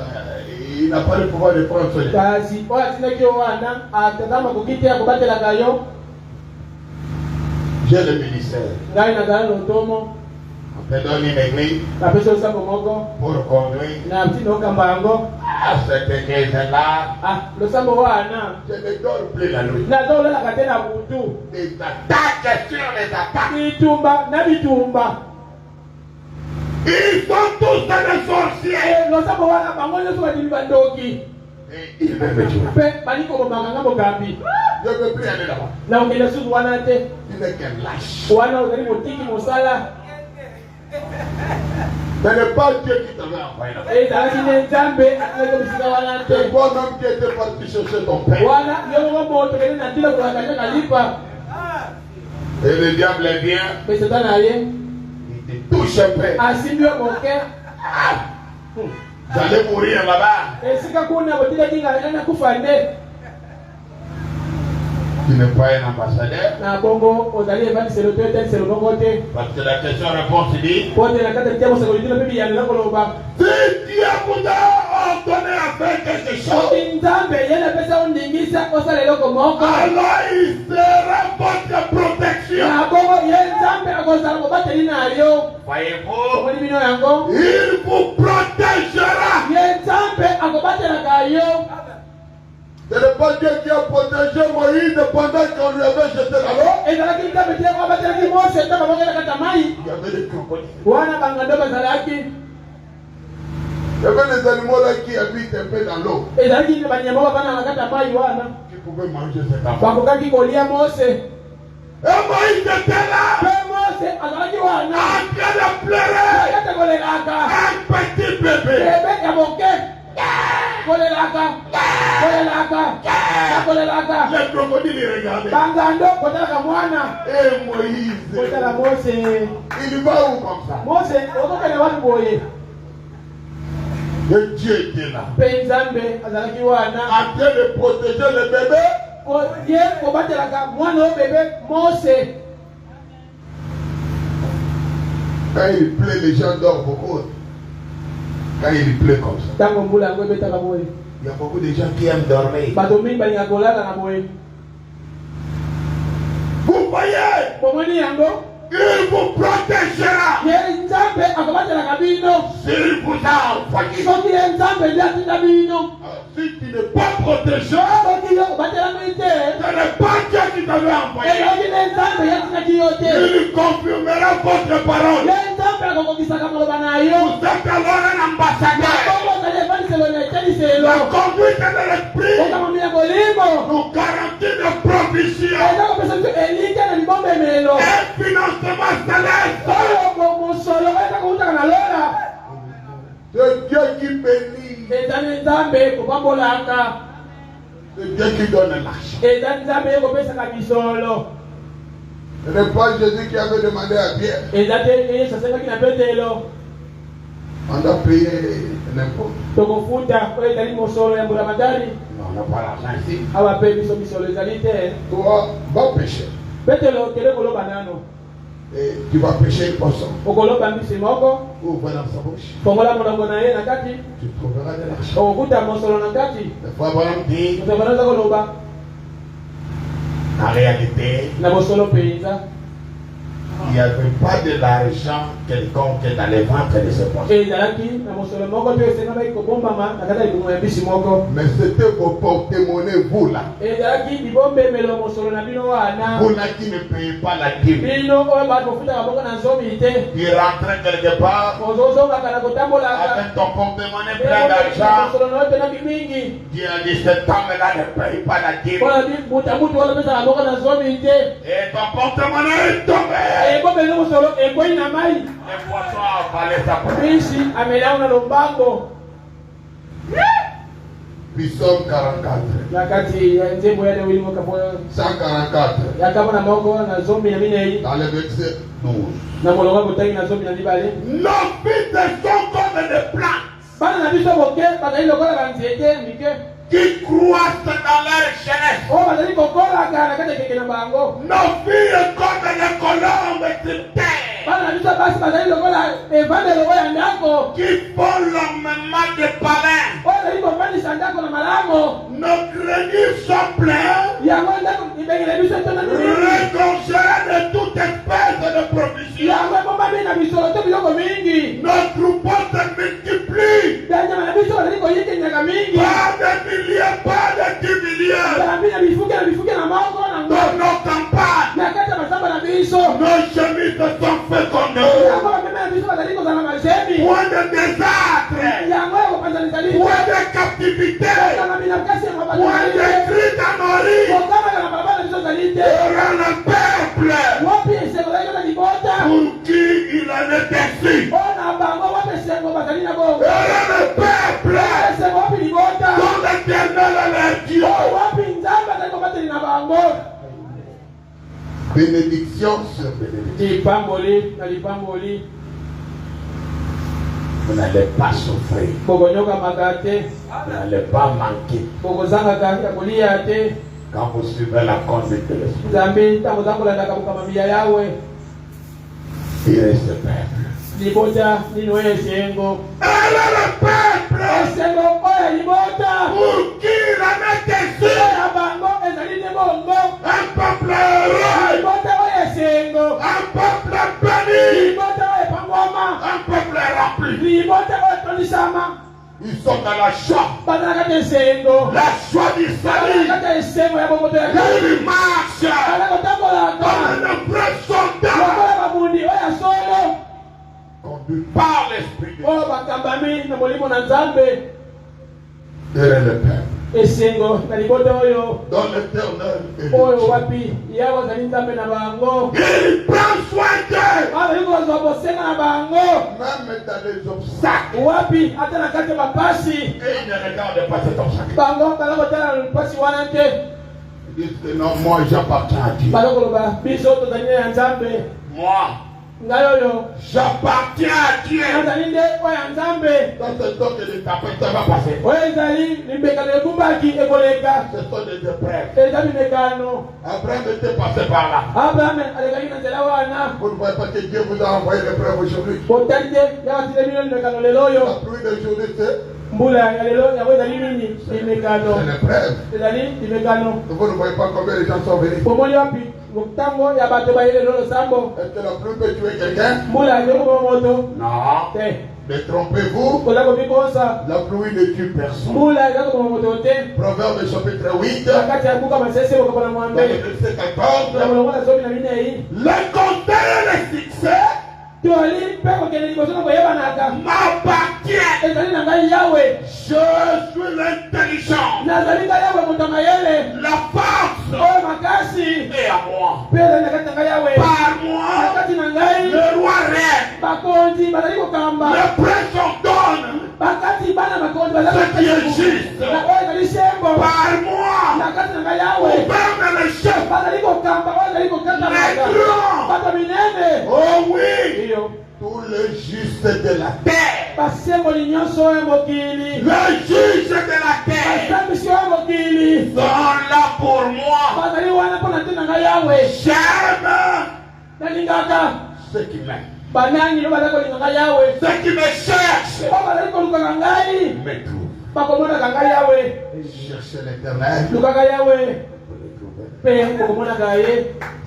il n'a pas le pouvoir de prendre son lit. Kasi oya tindaki yo wana atazama kokiti ya kobatelaka yo. J'ai le ministère. Ngai nazala lotomo. On peut donner une église Napesa osango moko. pour conduire Na mtindo okamba yango. à cette église-là. Ah, losambo wana. Je ne dors plus la nuit. Nazolalaka te na butu. Des attaques sur les attaques. Bitumba na bitumba. Ils sont tous des sorciers. Losambo wana bango nyonso badimi bandoki. Et ils veulent me tuer. Mpe baliko bomaka ngambo kambi. Je ne veux plus aller là-bas. Na okende susu wana te. Tu n'es qu'un lâche. Wana ozali motiki mosala. Ce n'est pas Dieu qui t'avait envoyé là-bas. Ezalaki ne Nzambe atilaki bisika wana te. C'est toi-même qui étais parti chercher ton père. Wana yo moko moto kende na ntina kolakaka kalipa. Et le diable vient, Mpe Satan aye. il te touche un peu. Asimbi yo moke. Vous allez mourir là-bas. Esika kuna botikaki ngai na kufa nde. Tu n'es pas un ambassadeur. Na bongo ozali evaniselo to eteliselo moko te. Parce que la question-réponse dit, Pote na kati ya mosakoli tina mpe biyanela koloba. si Dieu vous a ordonné à faire quelque chose, Soki Nzambe ye napesa ondingisa osala eloko moko. alors il sera votre protection. Na bongo ye Nzambe akozala mobateli na yo. Voyez-vous, Omoni bino yango. il vous protégera. Ye Nzambe akobatelaka yo. Ce n'est pas Dieu qui a protégé Moïse pendant qu'on lui avait jeté la l'eau. Ezalaki Nzambe te akobatelaki Mose ntango bakelaka ta mai. Il y avait des crocodiles. Wana bangando bazalaki. Il y avait des animaux là qui habitent un peu dans l'eau, Ezalaki banyama bavanda na kati ya mai wana. qui pouvaient manger cet enfant. Bakokaki kolia Mose. Et Moïse était là, Mpe Mose azalaki wana. en train de pleurer. Kata kolelaka. Un petit bébé. Bebe ya moke. Kolelaka. Kolelaka. Kolelaka. Les crocodiles les regardaient. Bangando kotalaka mwana. Et Moïse, Kotala Mose. il va où comme ça? Mose okokende wapi boye. Et Dieu était là, Mpe Nzambe azalaki wana. en train de protéger le bébé. Ye kobatelaka mwana o bebe Mose. Quand il pleut, les gens dorment beaucoup. Quand il pleut comme ça, Tango mbula yango ebetaka boye. il y a beaucoup de gens qui aiment dormir. Bato mingi balingaka kolala na boye. Vous voyez, Bomoni yango. il vous protégera. Ye Nzambe akobatelaka bino. S'il vous a envoyé. Soki ye Nzambe nde atinda bino. Si tu n'es pas protégé, Soki yo obatelami te. ce n'est pas Dieu qui t'avait envoyé. Elongi ne Nzambe yatindaki yo te. Il confirmera votre parole. Ye Nzambe akokokisaka maloba na yo. Vous êtes alors un ambassadeur. Bongo ozali evaniselo na eteliselo. La conduite de l'esprit Okamami ya bolimo. nous garantit de provision. Eza kopesa biso elike na libombemelo. Un financement céleste. Oyo mosolo eza koutaka na lola. C'est Dieu qui bénit. Eza Nzambe kopambolaka. C'est Dieu qui donne l'argent. Eza Nzambe kopesaka bisolo. Ce n'est pas Jésus qui avait demandé à Pierre. Eza te Yesu asengaki na Petelo. On doit payer l'impôt. Tokofuta oyo ezali mosolo ya mbulamatari. Non, on n'a pas l'argent ici. Awa pe biso misolo ezali te. Toi, va pêcher. Petelo okende koloba nano. Et tu vas pêcher une poisson. Okoloba mbisi moko. Ouvre dans sa bouche. Fongola monoko na ye na kati. Tu trouveras de l'argent. Okokuta mosolo na kati. Le frère Abraham dit, Moto banaza koloba. en réalité, Na mosolo penza. Il n'y avait pas de l'argent quelconque dans les ventres de ces poissons. Mais c'était vos porte-monnaie, vous là. Vous là qui ne payez pas la dîme. Qui rentrent quelque part avec ton porte-monnae plein d'argent. Qui a dit cet homme-là ne paye pas la dîme. Et ton porte-monnaie est tombé. Les poissons avalent sa poche. Puis Psaume 44. 144. Dans le verset 12. Nos fils sont comme des plantes qui croissent dans leur jeunesse. Nos filles comme les colombes sur terre qui font l'ornement de palais. Nos greniers sont pleins, regorgés de toute espèce de provisions. Nos troupeaux se multiplient. Pas de milliers, pas de 10 milliers. Dans nos campagnes, nos chemises sont fécondées. Point de désastre, point de captivité, point de cris d'amorie. Aura le peuple pour qui il en est ainsi. Aura le peuple dont l'Éternel est leur Dieu. Bénédiction sur bénédiction. Vous n'allez pas souffrir. Vous n'allez pas manquer. Quand vous suivez la conduite de l'Esprit. Il est ce peuple. Elle est le peuple pour qui la mettre ici. Un peuple heureux. Un peuple béni. Un peuple rempli. Ils sont dans la joie. La joie du salut. Ils marchent comme un vrai soldat conduit par l'Esprit de Dieu. Il est le peuple dans l'Éternel est le Dieu. Il prend soin d'eux. Même dans les obstacles. Et il ne regarde pas cet obstacle. Ils disent que non, moi j'appartiens à Dieu. Moi j'appartiens à Dieu. Dans ce temps que les tapés va passer. Ce sont des épreuves. Abraham était passé par là. Vous ne voyez pas que Dieu vous a envoyé l'épreuve aujourd'hui. La pluie d'aujourd'hui c'est c'est l'épreuve. Vous ne voyez pas combien les gens sont venus. Est-ce que la pluie peut tuer quelqu'un? Non. Détrompez-vous. La pluie ne tue personne. Proverbe chapitre 8. Verset 14. Le conseil et le succès m'appartient. Je suis l'intelligence. La force est à moi. Par moi, le roi règne. Le prince ordonne ce qui est juste. Par moi, gouverne le chef. Les grands. Oh oui. Tous les justes de la terre. Les juges de la terre sont là pour moi. J'aime ceux qui m'aiment. Ceux qui me cherchent me trouvent. Cherchez l'Éternel.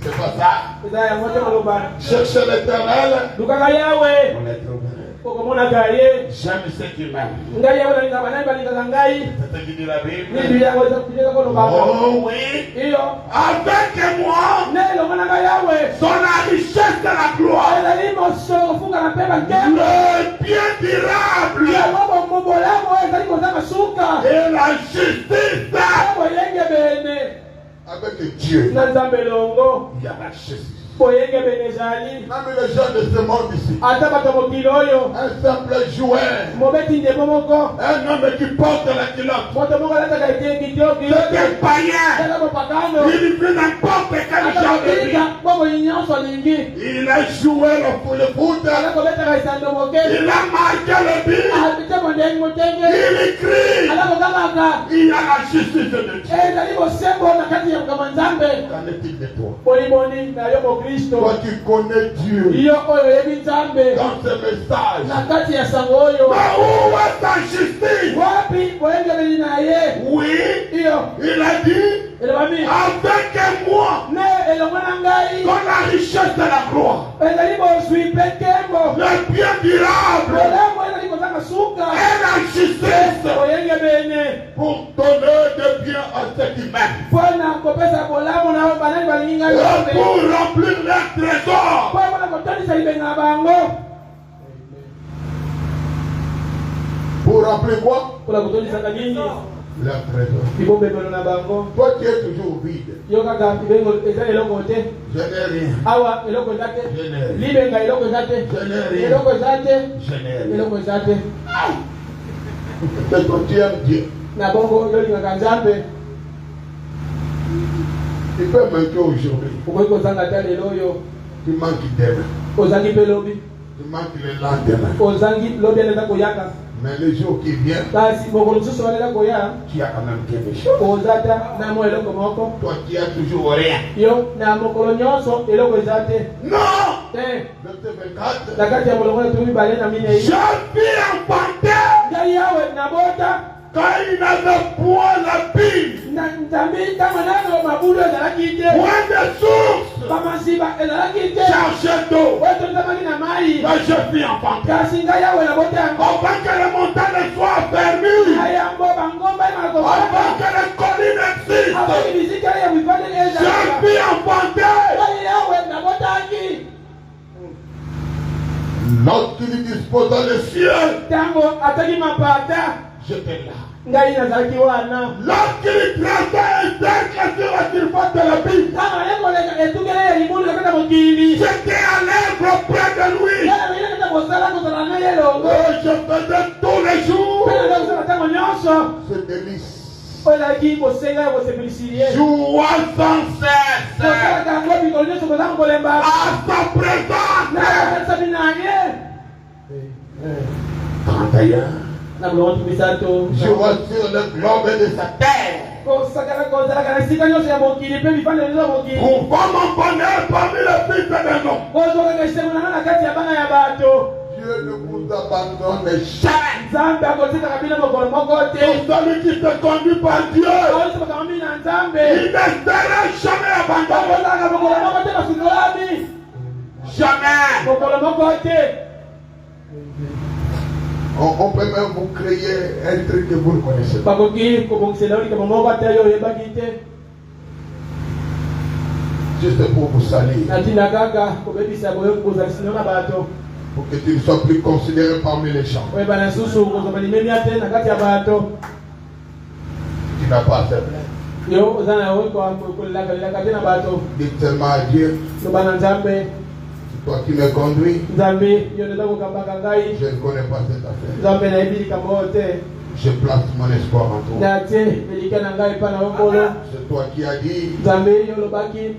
C'est pas ça. eza yango te maloba Cherchez l'Éternel. lukaka yawe On est trouvé. okomonaka ye J'aime ce qu'il m'aime. ngai yawe nalingaka nai balingaka ngai C'est ce qui dit la Bible. nibili yango ezakuteka kolobaka Oh oui. iyo Avec moi, ne elongo na ngai yawe son la richesse de la gloire. ezali moso kofungana mpe bankembo Le bien durable yango bomobolamu ezali kozanga suka et la justice. boyenge bene Avec Dieu, na nzambe elongo il y a la justice. boyenge bene ezali Même les gens de ce monde ici, ata bato mokili oyo un simple joueur, mobeti ndembo moko un homme qui porte la culotte, moto moko alataka etengi tioki c'est un païen. eza mopakano Il fait n'importe quel ata genre de vie. kobika bomoi nyonso alingi Il a joué le foot, ala kobetaka esando moke il a marqué le but, apite mondenge motenge il crie. ala kokangaka Il y a la justice de Dieu. ezali bosembo na kati ya mokama nzambe Qu'en est-il de toi? boliboni na yo mokristo Toi qui connais Dieu yo oyo oyebi nzambe dans ce message. na kati ya sango oyo Mais où est ta justice? wapi boyengebeli na ye Oui, iyo il a dit, elobami avec moi, ne elongo na ngai dans la richesse de la gloire, ezali bozwi mpe nkembo le bien durable bolamu ezali kozanga suka et la justice boyenge bene pour donner de bien à ceux qui m'aiment mpona kopesa bolamu na banani balingi ngai et yote pour remplir leur trésor. mpo mpona kotondisa libenga na bango Pour remplir quoi? mpona kotondisaka nini Leur trésor. libombemelo na bango Toi qui es toujours vide, yo kaka libengo eza eloko te je n'ai rien. awa eloko eza te Je n'ai rien. libenga eloko eza te Je n'ai rien. eloko eza te Je n'ai rien. eloko eza te C'est quand tu aimes Dieu. na bongo yolingaka nzambe Tu peux manquer aujourd'hui. okoki kozanga ta lelo oyo Tu manques demain. ozangi mpe lobi Tu manques le lendemain. ozangi lobi ene eza koyaka Mais le jour qui vient, kasi mokolo mosusu wana eza koya tu as quand même quelque chose. oza ta na mwa eloko moko Toi qui as toujours rien. yo na mokolo nyonso eloko eza te Non! te Verset 24. na kati ya molongo na tumi mibale na minei Je vis enfanté ngai yawe nabota quand il n'avait point la pile, na nzambi ntango nano mabulu ezalaki te point de source, bamasiba ezalaki te cherchait d'eau. oyo tozamaki na mai Mais je vis enfanté. kasi ngai yawe nabota yango Avant que les montagnes soient fermées, ayambo bangomba avant emalakobaa que les collines existent, abaki bisikali ya bifandeli je ezalaka vis enfanté. ngai yawe nabotaki Lorsqu'il disposa le ciel, ntango ataki mapata j'étais là. ngai nazalaki wana Lorsqu'il traçait un cercle sur la surface de la ville, ntango ayekoleka etukele ya libulu na kati ya mokili j'étais à l'œuvre auprès de lui. ngai nakenda kosala kozala na ye elongo Et je faisais tous les jours mpe naza kosala ntango nyonso ce délice. oyo ezalaki kosenga ya kosepelisili ye Jouant sans cesse kosalaka yango mikolo nyonso kozanga kolembaka à sa présence. nakopesa bina ye 31. na bulongo misato Jouant sur le globe de sa terre. kosakana kozalaka na esika nyonso ya mokili mpe bifandeli ya mokili Trouvant mon bonheur parmi les fils des hommes. kozwakaka esengo nanga na kati ya bana ya bato Dieu ne vous abandonne jamais. nzambe akotikaka bino mokolo moko te Pour celui qui se conduit par Dieu, oyoso bakama bino na nzambe il ne sera jamais abandonné. bakozalaka mokolo moko te basungolami Jamais. mokolo moko te On peut même vous créer un truc que vous ne connaissez pas. bakoki kobongisela yo likambo moko ata yo oyebaki te Juste pour vous saluer. natina kaka kobebisa kozalisino na bato Pour que tu ne sois plus considéré parmi les gens. oyebana lisusu kozwa balimemia te na kati ya bato Tu n'as pas à faire. yo oza na yo kolelaka te na bato Dis seulement à Dieu, loba na nzambe c'est toi qui me conduis. nzambe yo nde eza kokambaka ngai Je ne connais pas cette affaire. nzambe nayebi likambo oyo te Je place mon espoir en toi. natie elika na ngai epai na yo nkolo C'est toi qui as dit, nzambe yo olobaki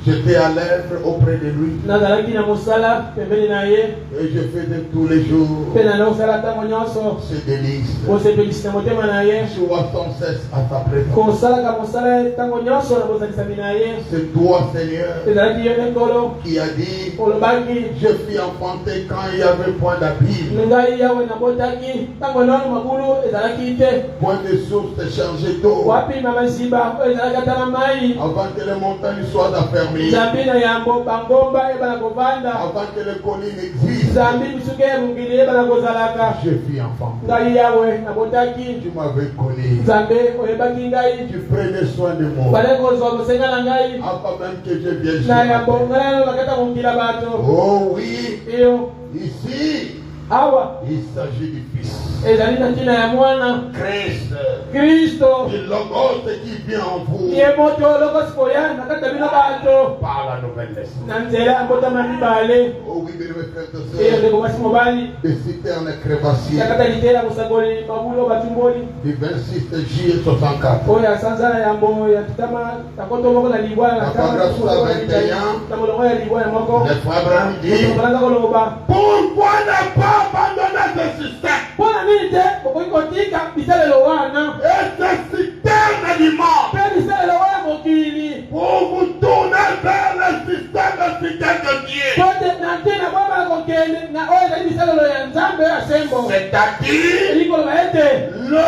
j'étais à l'œuvre auprès de lui. nazalaki na mosala pembeni na ye Et je faisais tous les jours mpe nanda kosala ntango nyonso ce délice. kosepelisa na motema na ye Je vois sans cesse à ta présence. kosalaka mosala ntango nyonso na bozalisami na ye C'est toi, Seigneur, ezalaki yo nde nkolo qui a dit, olobaki je fus enfanté quand il y avait point d'abîme. ngai yawe nabotaki ntango nano mabulu ezalaki te Point de source chargée d'eau. wapi mamasiba oyo ezalaki ata na mai Avant que les montagnes soient affermies. famille. Zambino yambo bangomba ebala kovanda. Avant que les collines existent, Zambi musuke mungili ebala kozalaka. je fus enfant. Ngai yawe nabotaki. Tu m'avais connu. Zambe oyebaki ngai. Tu prenais soin de moi. Bale kozwa kosenga na ngai. Avant même que je vienne Na chez yambo toi. ngala nakata mungila bato. Oh oui, Iyo ici, awa il s'agit du Fils. ezali na ntina ya mwana Christ, Kristo. le Logos qui vient en vous Ye moto lokoskoya nakata bino bato. par la nouvelle naissance. Na nzela mbotama mibale. Oh oui, bien mes frères et Iyo sœurs, ndeko basi mobali. des citernes crévassiers Nakata litera musakoli mabulo batumboli. du 26 juillet 64. Oyo asanza na yambo ya tutama takoto moko na libwana na tama Paragraphe 121. na molongo ya libwana moko. Le frère Abraham dit, Kolanga koloba. pourquoi ne pas abandonner ce système? Pona nini te okoki kotika bisalelo wana. Et ce système du monde Pe bisalelo wana mokili. pour vous tourner vers le système fidèle de Dieu. Pote na ntina kwamba kokende na oyo ezali bisalelo ya Nzambe ya sembo. C'est-à-dire Eli koloba ete le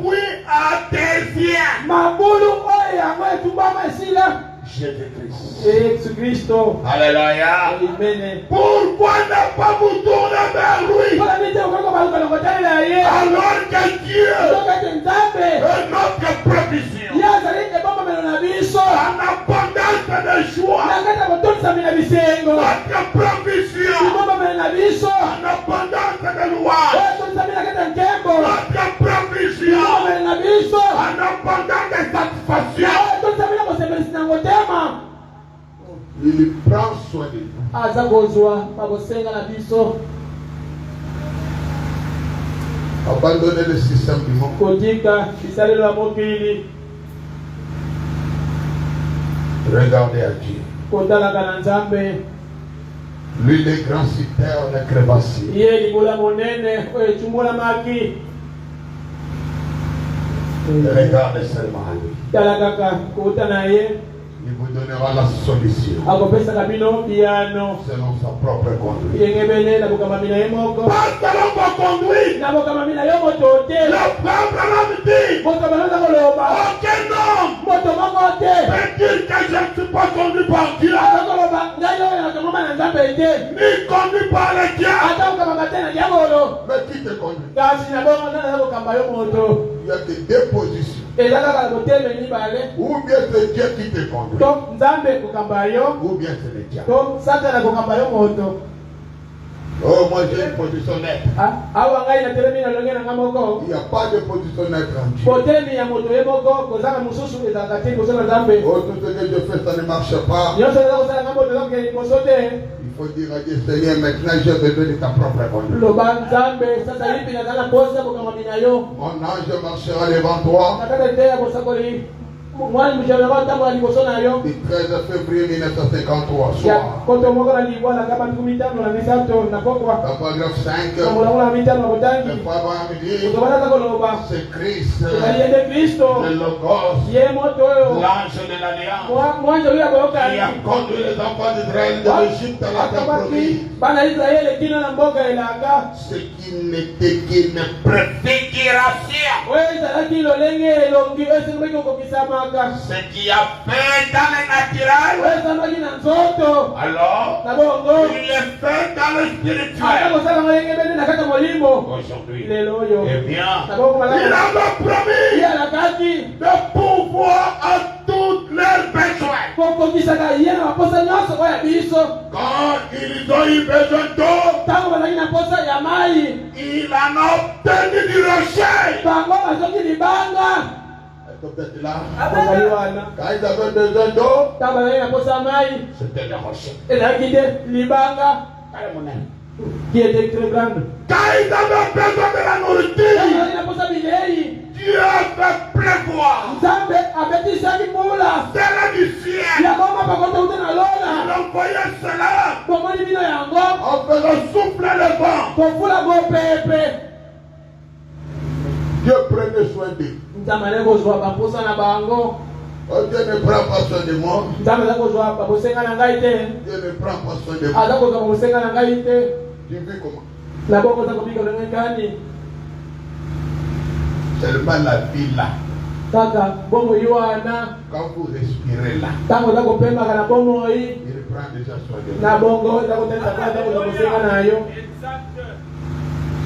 puits artésien. mabulu oyo yango etumbama esila. Jésus-Christ. Yesu Kristo. Alléluia. Amen. Pourquoi ne pas vous tourner vers lui Pona nini te okoki kobaluka na kotalela ye. alors que Dieu Soki ete Nzambe est notre provision? ye azali ebombamelo na biso. En abondance de joie, Na kati ya kotonisami na bisengo. notre provision. Ebombamelo na biso. En abondance de louange, Oyo tonisami na kati ya nkembo. notre provision. Ebombamelo na biso. En abondance de satisfaction. Oyo tonisami na kosepelisi na ngotema. Il prend soin de nous. Aza kozwa bakosenga na biso. Abandonner le système du monde. Kotika bisalelo ya mokili. Regardez à Dieu. Kotalaka na Nzambe. Lui, les grands citernes crévassiers. Ye libola monene oyo etumbolamaki. Regardez seulement à lui. Tala kaka kouta na ye. Il vous donnera la solution Akopesaka bino biyano. selon sa propre conduite. Yengebele na bokamami na ye moko. Pas selon vos conduites. Na bokamami na yo moto te. Le frère Abraham dit, Moto balonda koloba. aucun homme Moto moko te. peut dire que je ne suis pas conduit par Dieu, Ata koloba ngai oyo nakomama na Nzambe te. ni conduit par le diable. Ata okamaka te na diabolo. Mais qui te conduit? Kasi na bongo nana na kokamba yo moto. Il y a que deux positions. Eza kaka koteme mibale. Ou bien c'est Dieu qui te conduit, To Nzambe kokamba yo. ou bien c'est le diable. To Satana kokamba yo moto. Oh, moi j'ai une position nette. Awa ngai na telemi na longe na ngamoko. Il n'y a pas de position nette en Dieu. Potemi ya moto ye moko kozanga mususu ezalaka te kosola Nzambe. Oh, tout ce que je fais, ça ne marche pas. Nyonso eza kosala ngambo toza kokende liboso te. Il faut dire à Dieu, Seigneur, maintenant j'ai besoin de ta propre conduite. Loba Nzambe sasa lipi nazala posa bokamami na yo. Mon ange marchera devant toi. Nakata te ya kosakoli mwani mujabela ntango ya liboso na yo. Du 13 février 1953, Ya soir. koto moko na libwana kama 15 na misato na pokwa. Paragraphe 5. Na mulango na mitano na Le botangi. frère Abraham dit, Kutobana za koloba. c'est Christ, Ezali yende Kristo. le Logos, Ye moto oyo. l'ange de l'Alliance, Mwanja oyo qui a akoyokani. conduit les enfants d'Israël de l'Égypte à la terre promise. Bana Israeli kino na mboka elanga. Ce qui n'était qu'une préfiguration. Oyo ezalaki lolenge elongi oyo esengaki okokisamaka. Ce qui a fait dans le naturel, Oyo esambaki na nzoto. alors Na bongo. il est fait dans le Ata spirituel. kosala molenge bende na kati ya molimo. Aujourd'hui, Lelo oyo. eh bien, Na bongo il malamu. avait promis Ye alakaki. de pouvoir à toutes leurs besoins. Kokokisaka ye na maposa nyonso oyo ya biso. Quand ils ont eu besoin d'eau, Ntango bazalaki na posa ya mai. il en a obtenu du rocher. Bango bazoki libanga. Peut-être là, Kozali wana. quand ils avaient besoin d'eau, Ntango bazalaki na posa ya mai. c'était le rocher. Ezalaki te libanga. Qui était très grande. Quand ils avaient besoin de la Ntango nourriture, bazalaki na posa bilei. Dieu a fait pleuvoir. Nzambe abetisaki mbula. Cela du ciel. Ya koma bakota ute na Il lola. envoyait cela Bomoni bino yango. en faisant souffler le vent. Kofula bopepe. Dieu prenait soin d'eux. Nzambe ale kozwa baposa na bango. Oh, Dieu ne prend pas soin de moi. Nzambe aza kozwa bakosenga na ngai te. Dieu ne prend pas soin de moi. Aza kozwa bakosenga na ngai te. Tu vis comment? Na bongo oza kobika ndenge gani. Seulement la vie là. Kaka bomo yoana. Quand vous respirez là, Tango zako pemba kana bomo hii. il prend déjà soin de vous. Na bongo zako tenda kwa zako zakosenga nayo.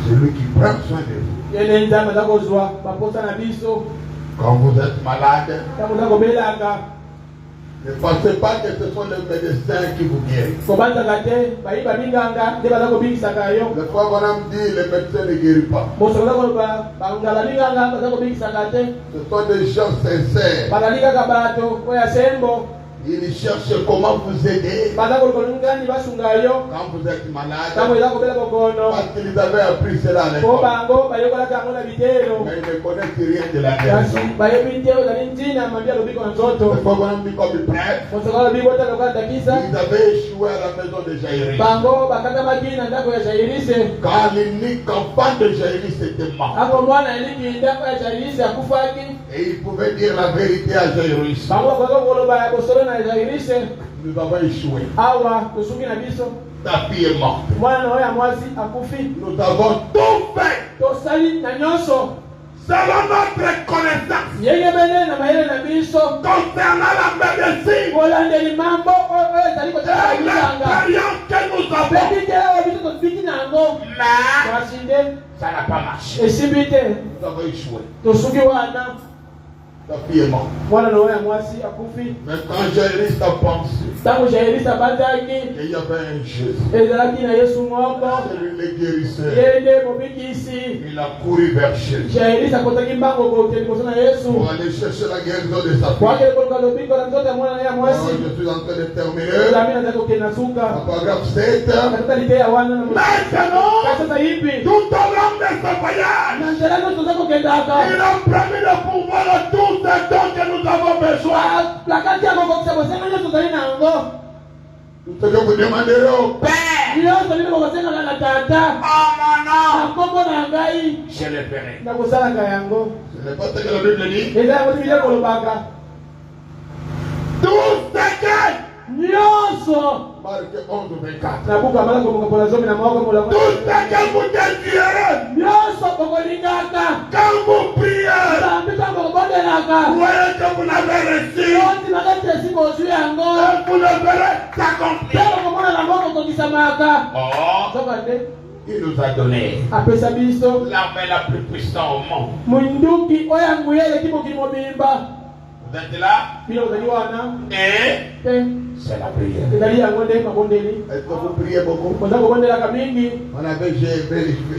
C'est lui qui prend soin de vous. Yene nzama zako zwa baposa na biso. Quand vous êtes malade, Tango zako belanga. ne pensez pas que ce sont les médecins qui vous guérissent. Kobanza kate baiba binganga ndeba zako bingisaka yo. Le fois on a dit les médecins ne guérissent pas. Moso zako bangala binganga zako bingisaka te. Ce sont des gens sincères. Badalika kabato oya sembo. Ils cherchent comment vous aider Badako kolungani basungayo. quand vous êtes malade. Tango zako bela kokono. Parce qu'ils avaient appris cela à Ko l'école. bango bayokola kango na bitero. Mais ils ne connaissent rien de la Yasi guérison. bayebitero zalinjina mambia lobiko nzoto. Le fois on a dit comme ils prêtent, Mosokala bibota lokala takisa. ils avaient échoué à la maison de Jaïrus. Bango bakata makina ndako ya Jairise. Car l'unique enfant de Jaïrus était mort. Hapo mwana iliki ndako ya Jairise akufaki. Et il pouvait dire la vérité à Jaïrus. Bango kwa koloba ya bosolo na Jairise. Nous avons échoué. Awa tosuki na biso. Ta fille est morte. Mwana oya mwasi akufi. Nous avons tout fait Tosali na nyonso. selon notre connaissance Yeye bene na mayele na biso. concernant la médecine Olandeli mambo oyo ezali et kotala bilanga. l'expérience que nous avons. Beti te oyo biso tofiki nango. Mais Twasinde ça n'a pas marché. esimbi te. Nous avons échoué. Tosuki wana. Ta fille est morte. Mwana na oya mwasi akufi. Mais quand Jaïrus a pensé Tango Jairise abanzaki. qu'il y avait un Jésus, Ezalaki na Yesu moko. c'est lui le guérisseur, Yende mobikisi. il a couru vers Jésus Jairise akotaki mbango kote liboso na Yesu. pour aller chercher la guérison de sa fille. Kwake koluka lobiko na nzoto ya mwana na ya Alors, mwasi. je suis en train de terminer. Ezami na zako kena En suka. paragraphe 7. Katika lite ya wana na Maintenant, sasa hivi. tout au long de ce voyage, Na nzela zote zako kendaka. il a promis de pouvoir de tout ce dont que nous avons besoin. Plakati ya kokokisa bosenga nyonso zali nango. Tout ce que vous demanderez au Père, Nyonso lili kokosenga na tata. en mon nom, Na kombo na ngai. je le ferai. Na kosalaka yango. Ce n'est pas ce que la Bible dit. Eza yango tibile kolobaka. Tout ce que, Nyonso. Marc 11, 24. Na buku amala komoka pona zomi na moko mola. Tout ce que vous désirez, Nyonso kokolingaka. quand vous priez, Zambi tango kobondelaka. voyez que vous l'avez reçu, Yoti makati esi kozwi yango. et vous le verrez s'accomplir. Telo komona na moko kokisamaka. Or, Soka nde il nous a donné apesa biso l'armée la plus puissante au monde. munduki oyo anguyele kimokili mobimba. Vous êtes là? Bino ozali wana Et te c'est la prière. ezali yango nde mabondeli. Est-ce que vous priez beaucoup? Oza kobondelaka mingi.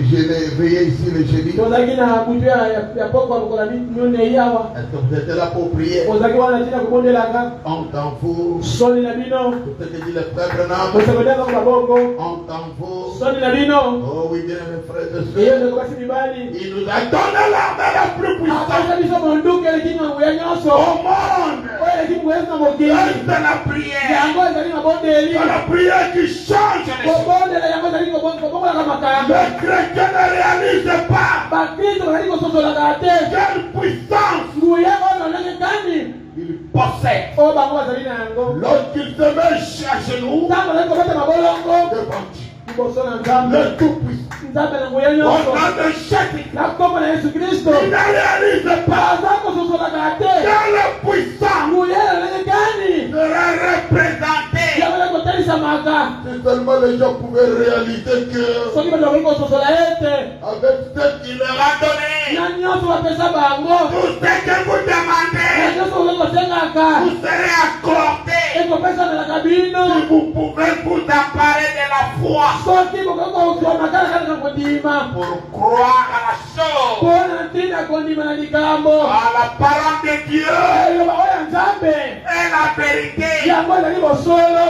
J'ai veillé ici le jeudi. Tozalaki na butu ya poko ya mokola minei awa. Est-ce que vous êtes là pour prier? Ozalaki wana ntina kobondelaka. Entends-vous Soni na bino tout ce que dit le frère Branham? osakodaka maboko. Entends-vous? Soni na bino Oh oui, bien mes frères et eyo sœurs. ndeko basi mibali. Il nous a donné l'armée la plus puissante Apesa biso monduki eleki manguya nyonso au monde. oyo eleki moyezi na mokili. Et c'est la prière. Yango ezali mabondeli. C'est la prière qui change les choses. Kobondela yango ezali kobongolaka makambo. Les chrétiens ne réalisent pas Bakristo bazali kososolaka te. quelle puissance Nguya oyo ndenge kani ils possèdent. oyo bango bazali na yango. Lorsqu'ils se mettent à genoux Nzambe azali kobeta mabolongo devant Dieu, liboso na Nzambe. le Tout-Puissant, Nzambe na nguya au nyonso nom de Jésus, na kombo na Yesu Kristo ils ne réalisent pas baza kososolaka te. quelle puissance Nguya ndenge kani sera représentée. yango ezali kotalisamaka. Si seulement les gens pouvaient réaliser que Soki bato bakoki kososola ete avec ce qu'il leur a donné, na nyonso bapesa bango tout ce que vous na demandez, nyonso okoki kosengaka vous serez accordé. ekopesanelaka bino. Si vous pouvez vous emparer de la foi Soki bokoki kozwa makala kaka na kondima pour croire à la chose, mpona ntina kondima na likambo à la parole de Dieu eloba oyo ya Nzambe et la vérité, yango ezali bosolo.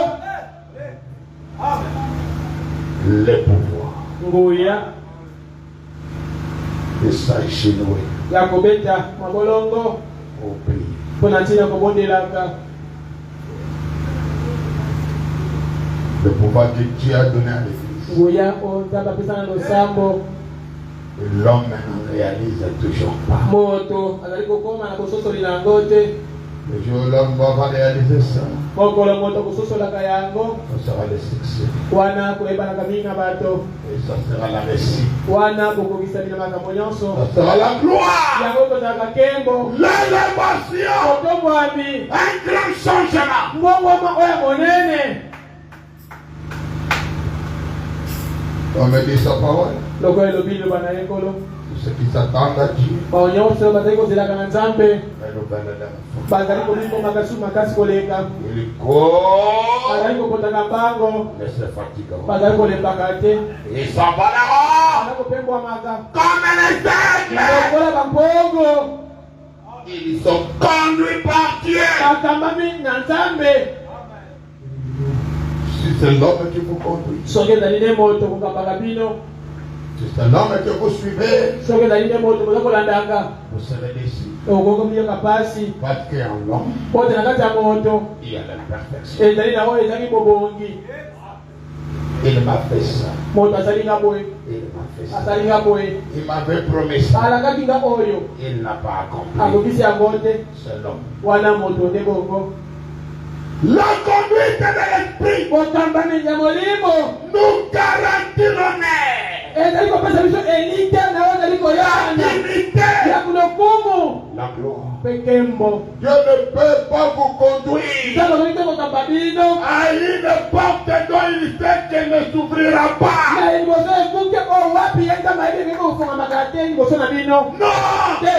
le pouvoir Nguya de s'agenouiller ya kobeta mabolongo au pays. mpona ntina kobondelaka. Le pouvoir que Dieu a donné à l'Église. Nguya oyo Nzambe apesa na losambo. Et l'homme n'en réalise toujours pas. Moto azali kokoma na bososoli na yango te. Le jour où l'homme va réaliser ça, mokolo moto kusosolaka yango ça sera le succès. wana koyebanaka mingi na bato Et ça sera la réussite. wana kokokisa bino makambo nyonso Ça sera la gloire. yango kozalaka nkembo L'élévation. kotomwami Un grand changement. mbongoma oyo monene On me dit sa parole. lokola elobi liloba na ye nkolo Ceux qui s'attendent à Dieu, bao nyonso bazali kozelaka na nzambe mais nous venons de la foi. bazali komikomaka su makasi koleka Il court, bazali kopotaka mbango ne se fatigue pas. bazali kolembaka te Ils s'envoleront bazali kopembwamaka comme les aigles. lokola bampongo Ils sont conduits par Dieu. bakambami na nzambe Si c'est l'homme qui vous conduit, soki ezali nde moto kokambaka bino si c'est l'homme que vous suivez, soki ezali nde moto boza kolandaka vous serez déçus. okokomiyoka pasi Parce qu'en l'homme, pote na kati ya moto il y a la perfection. ezali na oyo ezali bobongi Il m'a fait ça. moto azali nga boye Il m'a fait ça. azali nga boye Il m'avait promis ça. alakaki nga oyo Il n'a pas accompli. akokisi yango te C'est l'homme. wana moto nde bongo La conduite de l'esprit kokambami ya molimo nous garantit l'honneur. ezali kopesa biso elite na oyo ezali koyana Dignité. ya kulokumu La gloire. mpe nkembo Dieu ne peut pas vous conduire ntango okoki te kokamba bino à une porte dont il sait qu'elle ne s'ouvrira pas. na liboso ekuke oyo wapi ye nzambe ayebi ekeki kofungamaka te liboso na bino Non. te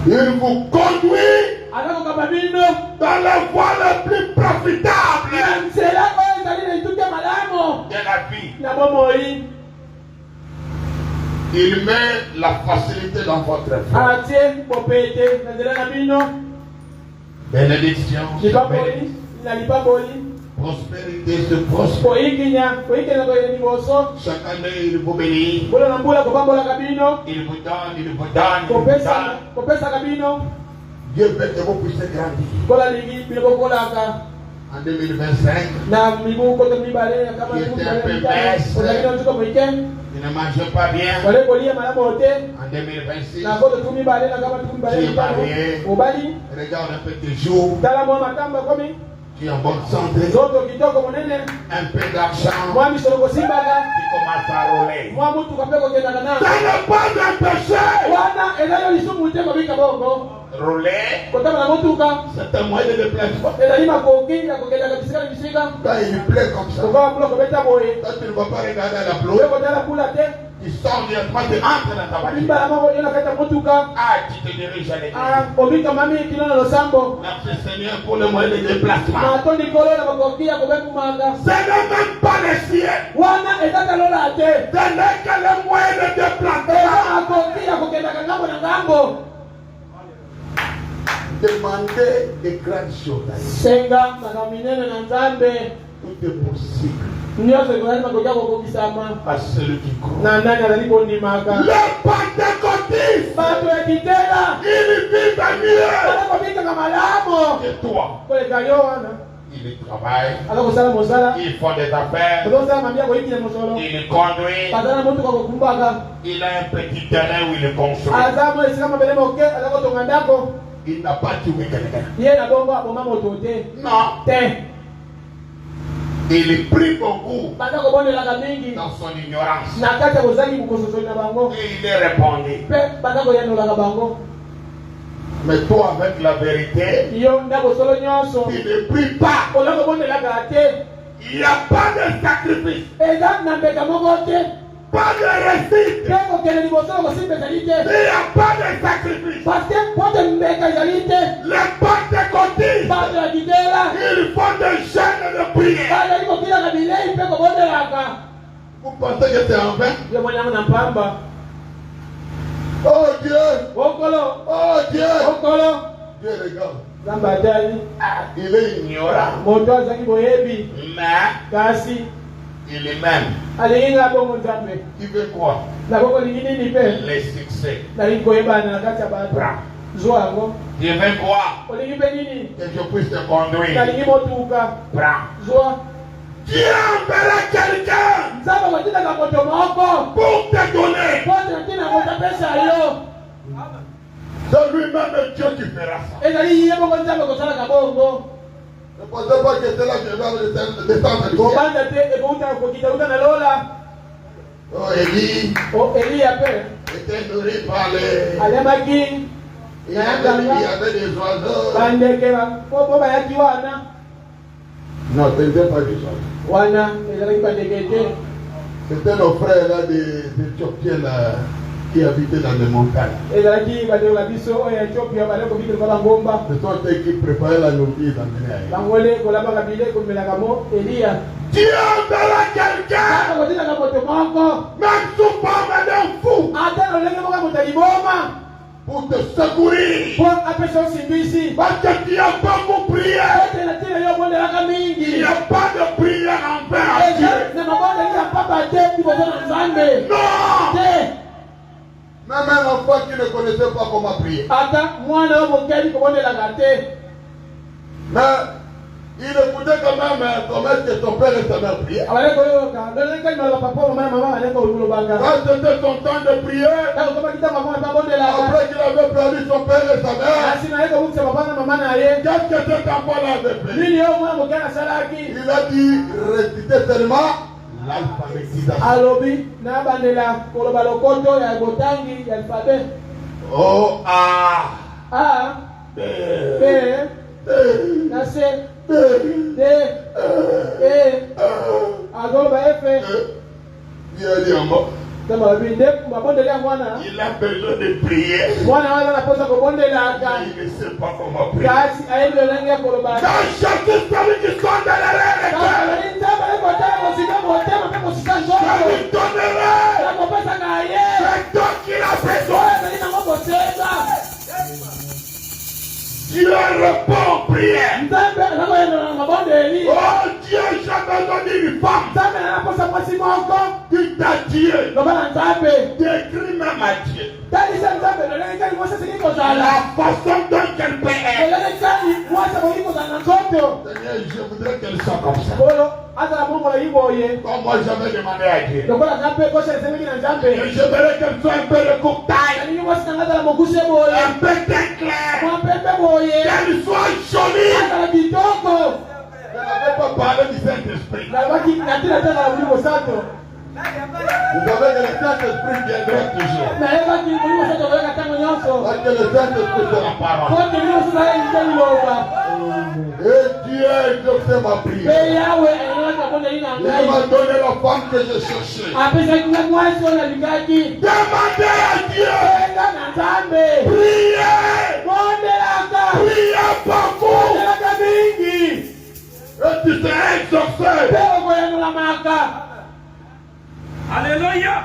Il vous conduit aza kokamba bino dans la voie la plus profitable na nzela oyo ezali na etuke malamu de la vie. na bomoi Il met la facilité dans votre vie. atie bopete na nzela na bino Bénédiction, lipamboli na lipamboli prospérité se prospère. koyikinya koyikena koyena liboso Chaque année, il vous bénit. mbula na mbula kopambolaka bino Il vous donne, il vous donne, il vous donne. kopesaka bino Dieu veut que vous puissiez grandir. kola lingi bino kokolaka En 2025, na mibu koto mibale kama ozali na ntuka moike il ne mange pas bien. wale kolia malamu te En 2026, na koto tu mibale na kama tu mibale mitano obali regarde un peu tes jours. tala mwa matamba komi Tu es en bonne santé. nzoto kitoko monene Un peu d'argent. mwa misolo kosimbaka Tu commences à rouler. mwa mutuka mpe kokendaka na Ça n'est pas un péché. wana ezali lisumu te kobika bongo Rouler, kotama na motuka c'est un moyen de déplacement. ezali makoki ya kokendaka bisika na bisika Quand il pleut comme ça, kokoka mpula kobeta boye toi tu ne vas pas regarder à la oyo pluie. kotala mpula te Tu sors directement, tu entres dans ta voiture. mimbala moko yo na kati ya motuka Ah, tu te diriges à l'église. kobika mami kino na losambo Merci Seigneur pour le moyen de déplacement. matondi kolo na makoki ya kobekumaka Ce n'est même pas le ciel. wana ezaka lola te Ce n'est que le moyen de eza déplacement. makoki ya kokendaka ngambo na ngambo Demandez des grandes choses. senga makambo minene na nzambe Tout est possible nyonso ekozali makoki ya kokokisama à celui qui croit. na nani azali kondimaka Le pentecôtiste, bato ya kitela il vit mieux aza kobikaka malamu que toi. koleka yo wana Il travaille, aza kosala mosala il fait des affaires, ozosala mabia koyikila mosolo il conduit, baza na motuka kokumbaka il a un petit terrain où il construit. aza mo esika mabele moke aza kotonga ndako Il n'a pas tué quelqu'un. ye na bongo aboma moto te Non, te il prie beaucoup baza kobondelaka mingi dans son ignorance. na kati ya kozangi bokososoli na bango Et il est répondu. mpe baza koyanolaka bango Mais toi, avec la vérité, yo nda bosolo nyonso tu ne pries pas. oza kobondelaka te Il n'y a pas de sacrifice, eza na mbeka moko te pas de récite. mpe kokende liboso kosimba ezali te Il n'y a pas de sacrifice. parce que pote mbeka ezali te Les pentecôtistes, bato ya kitela ils font des chaînes de prière. bazali kobilaka bilei mpe kobondelaka Vous pensez que c'est en vain? yo monyango na mpamba Oh Dieu! okolo Oh Dieu! okolo Dieu regarde. nzambe atali Il est ignorant, moto azali boyebi mais kasi il est même. alingi nga bongo nzambe Il veut quoi? nakoko lingi nini mpe Les succès. nalingi koyebana na kati ya bato Bra. zwa yango Il veut quoi? olingi mpe nini Que je puisse te conduire. nalingi motuka Bra. zwa Dieu enverra quelqu'un nzambe akotindaka moto moko pour te donner. pote natina moto apesa yo C'est lui-même Dieu qui fera ça. Et là, il y a beaucoup de gens qui sont là. Ne pensez pas que c'est là que je vais descendre le ciel. Oh, Élie était nourri par les... Il y avait des oiseaux. Non, ce n'était pas des oiseaux. C'était nos frères là, des Éthiopiens là, qui habitaient dans les montagnes. Ce sont eux qui préparaient la nourriture d'amener à Élie. Dieu verra quelqu'un, même sous forme d'un fou, pour te secourir. Parce que tu as beaucoup prié. Il n'y a pas de prière en vain à Dieu. Non! Même un enfant qui ne connaissait pas comment prier. Mais il écoutait quand même comment est-ce que son père et sa mère priaient. Quand c'était son temps de prier, après qu'il avait perdu son père et sa mère, qu'est-ce que cet enfant-là avait fait? Il a dit réciter seulement l'alphabétisation. Oh, A, B, C, D, E, il a besoin de prier. Il ne sait pas comment prier. Dans chaque famille qui sont dans la réalité, je lui donnerai. C'est toi qui l'as besoin. Dieu répond aux prières. Oh Dieu, j'ai besoin d'une femme. Tu t'as Dieu. Décris même à Dieu la façon dont elle peut être. Seigneur, je voudrais qu'elle soit comme ça. Comme moi j'avais demandé à Dieu. Je voudrais qu'elle soit un peu de coupe taille, un peu d'éclair, qu'elle soit jolie. Je n'avais pas parlé du Saint-Esprit. Vous savez que le Saint-Esprit viendra toujours. Parce que le Saint-Esprit c'est la parole. Et Dieu a exaucé ma prière. Il m'a donné la femme que je cherchais. Demandez à Dieu. Priez. Priez par vous. Et tu seras exaucé. Alléluia.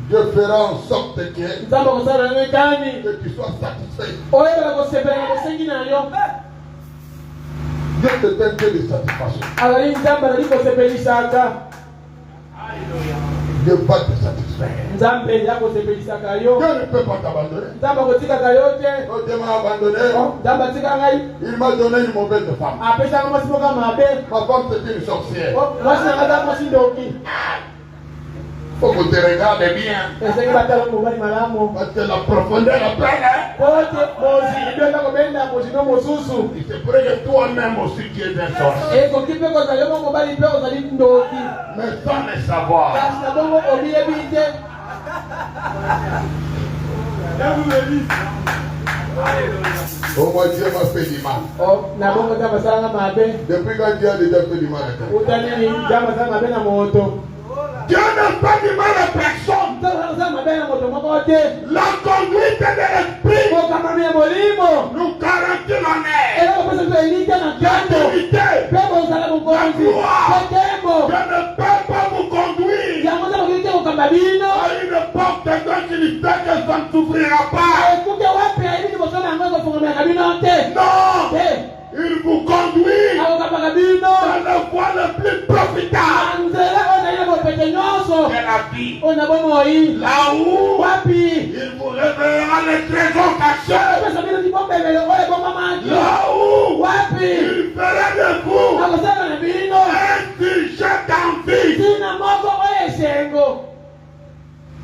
Dieu fera en sorte que tu sois satisfait. Dieu te donne de satisfaction. Dieu va te satisfaire. Dieu ne peut pas t'abandonner. Dieu m'a abandonné. Il m'a donné une mauvaise femme. Ma femme c'est une sorcière. Faut que tu regardes bien. Parce que la profondeur est pleine. Il se pourrait que toi-même aussi tu es un sorcier. Mais sans le savoir. Oh moi Dieu m'a fait du mal. Depuis quand Dieu a déjà fait du mal à quelqu'un? Dieu n'a pas du mal à personne. La conduite de l'esprit nous garantit l'honneur, l'autorité, la gloire. Je ne peux pas vous conduire à une porte dont il sait que ça ne s'ouvrira pas. Non! Il vous conduit dans la voie la plus profitable de la vie. Là où il vous révélera les trésors cachés. Là où il fera de vous un sujet d'envie.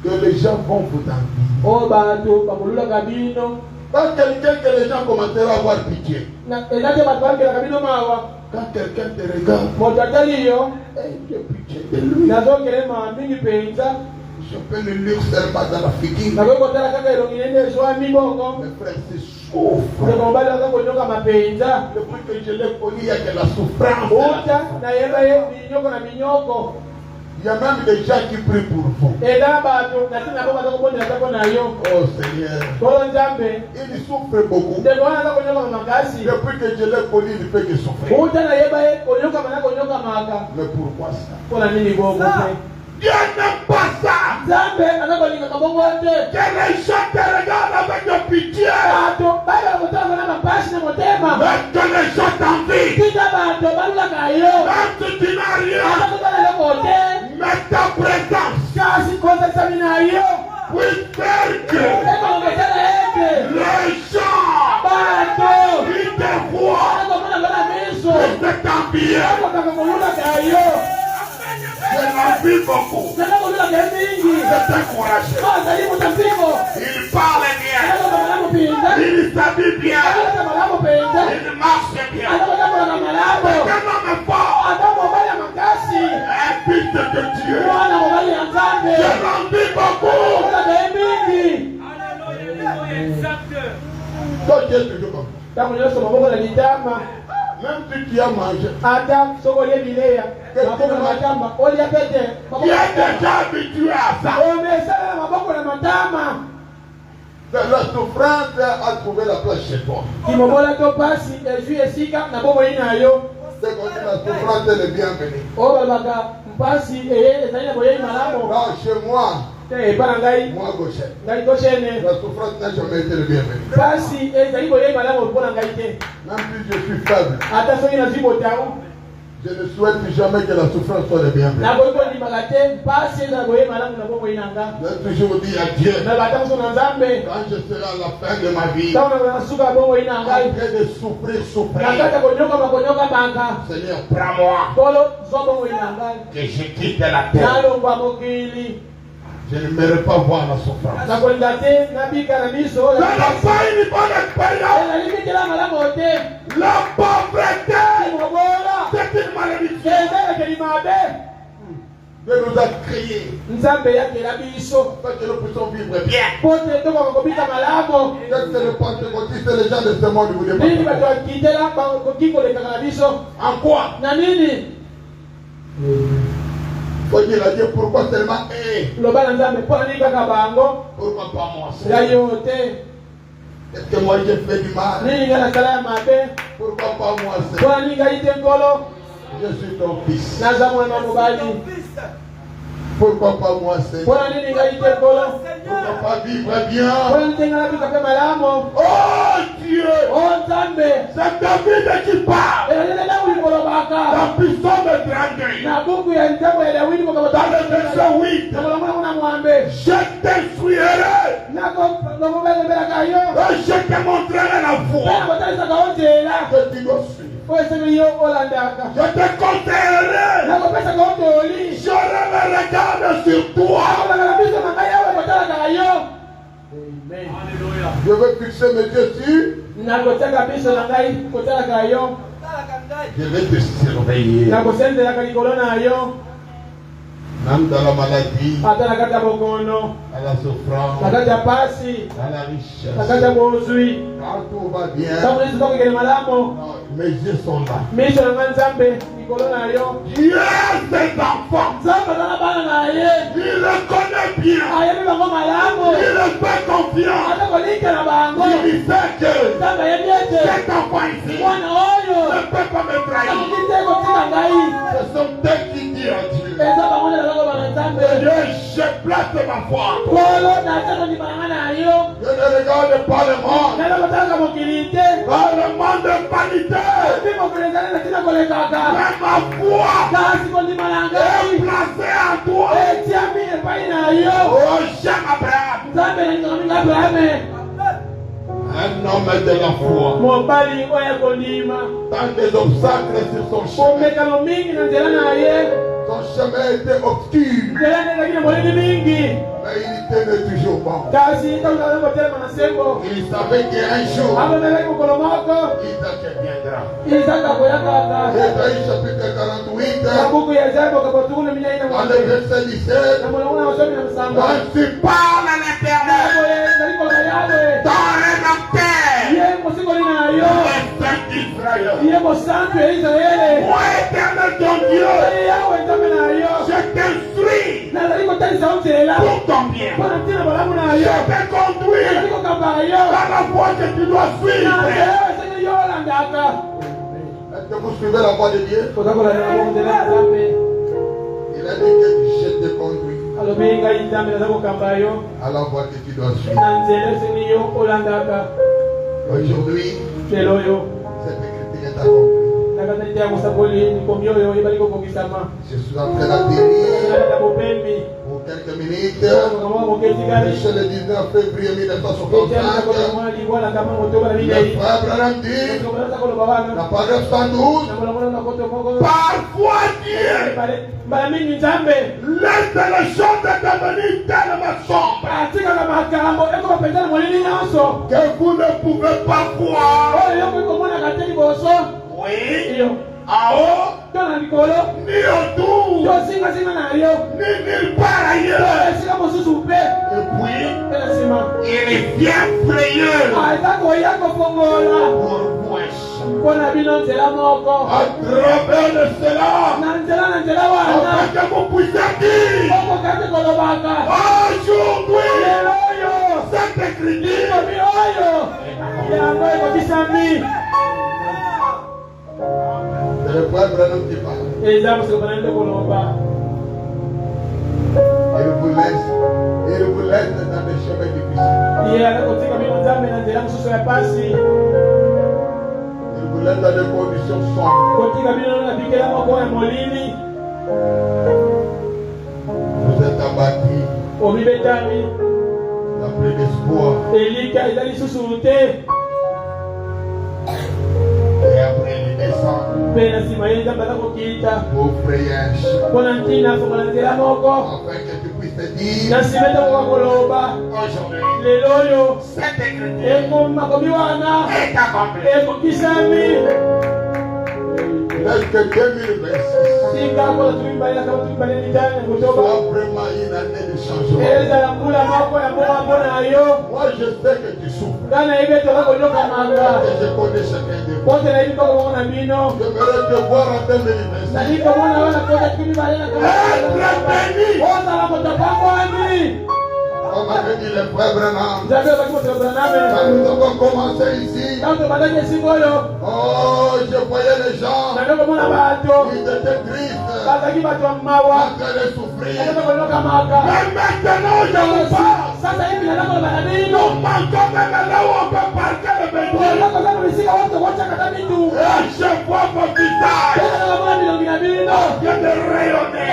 Que les gens vont vous envier. Quand quelqu'un que les gens commenceront à avoir pitié. Quand quelqu'un te regarde, j'ai pitié de lui. Je peux le lire seulement dans la figure. Mes frères, c'est souffre. Depuis que je l'ai connu, il y a de la souffrance. Il y a même des gens qui prient pour vous. Oh Seigneur. Il souffre beaucoup. Depuis que je l'ai connu, il ne fait que souffrir. Mais pourquoi ça? Dieu n'aime pas ça. Que les gens te regardent avec de pitié. Mais que les gens t'envient. Même si tu n'as rien, mais ta présence peut faire que les gens qui te voient et te t'envient. Je l'envie beaucoup. Je t'encourage. Il parle bien. Il s'habille bien. Il marche bien. C'est un homme fort. Un fils de Dieu. Je l'envie beaucoup. Donc Dieu est toujours comme ça. Même si tu as mangé, tu es déjà habitué à ça. La souffrance a trouvé la place chez toi. C'est comme la souffrance est bienvenue. Non, chez moi, moi Goshen, la souffrance n'a jamais été le bienvenu. Même si je suis faible, je ne souhaite jamais que la souffrance soit le bienvenu. J'ai toujours dit à Dieu, quand je serai à la fin de ma vie, en train de souffrir, Seigneur, prends-moi, que je quitte la terre. Je ne mérite pas voir la souffrance. Ça n'a pas une bonne expérience. La pauvreté, c'est une malédiction. Dieu nous a créés pour que nous puissions vivre bien. Qu'est-ce que le pentecôtiste et les gens de ce monde vous demandent? En quoi? Faut dire à Dieu pourquoi seulement pourquoi pas moi seul? Est-ce que moi j'ai fait du mal? Pourquoi pas moi seul? Je suis ton fils. Pourquoi pas moi seul? Pourquoi pas vivre bien? Oh Dieu! C'est David qui parle. La puissance de Draguin. Dans le verset 8. Je t'instruirai. Je te montrerai la voie que tu dois suivre. Je te conseillerai. J'aurai le regard sur toi. Je veux fixer mes yeux sur. Je vais te surveiller. Même dans la maladie, à la souffrance, à la richesse, quand tout va bien, mes yeux sont là. Dieu, ses enfants, il le connaît bien, il le fait confiance, il sait que cet enfant ici ne peut pas me trahir. Ce sont eux qui disent à Dieu, je place ma foi. Je ne regarde pas le monde. Pas le monde de vanité. Mais ma foi est placée en toi. Oh, j'aime Abraham. Un homme de la foi. Tant des obstacles sur son chemin. Son chemin était obscur. Mais il tenait toujours bon. Kasi itakuwa tena manasengo. Il savait qu'un jour, Aboneleko kolomako. Isaac viendra. Isaka koyaka. Ésaïe chapitre 48, Kabuku ya Jacob kapotule minyanya dans mwa. le verset 17. Na mwana wasomi na msamba. Ainsi parle l'Éternel, Ndiko yawe. ton rédempteur, Yemo siko lina yo. le Saint d'Israël. Yemo santu ya Israeli. Moi, Éternel ton Dieu, Yawe ndame na yo. je t'instruis Na ndiko tani sauti ela. pour ton bien. Bwana tina balamu na Je yo. te conduis Ndiko kamba yo. dans la voie que tu dois Na suivre. yewe sene yo la ndaka. Est-ce que vous suivez la voie de Dieu? Kotakola na bonde na zambe. Il a dit que je te conduis Alobenga izambe na zako kamba yo. à la voie que tu dois suivre. Na nzele sene yo olandaka. Aujourd'hui, Lelo yo. cette écriture est accomplie. Nakata ndia musakoli nikomyo yo ibaliko kokisama. Je suis en train d'atterrir Nakata bopembi. pour quelques minutes. Kama moketi C'est le 19 février 1965. Le frère Branham dit, la paragraphe 112, parfois Dieu laisse les choses devenir tellement sombres que vous ne pouvez pas voir. Oui, en haut, ni autour, ni nulle part ailleurs. Et puis, il vient frayeur pour vous échapper. À travers de cela, afin que vous puissiez dire, aujourd'hui, cette écriture c'est le frère Branham qui parle. Il vous laisse dans des chemins difficiles. Il vous laisse dans des conditions sombres. Vous êtes abattu. La plus d'espoir. Et après il descend pour frayer un chemin. Afin que tu puisses te dire, aujourd'hui, cette écriture est accomplie. Est-ce que 2026 soit vraiment une année de changement? Moi je sais que tu souffres. Et je connais chacun de vous. J'aimerais te voir en 2026. Comme avait dit le frère Branham, quand nous avons commencé ici, oh, je voyais les gens, ils étaient tristes, en train de souffrir. Mais maintenant, je vous parle. Nous manquons même là où on peut parler le béni. Et je vois vos visages en train de rayonner.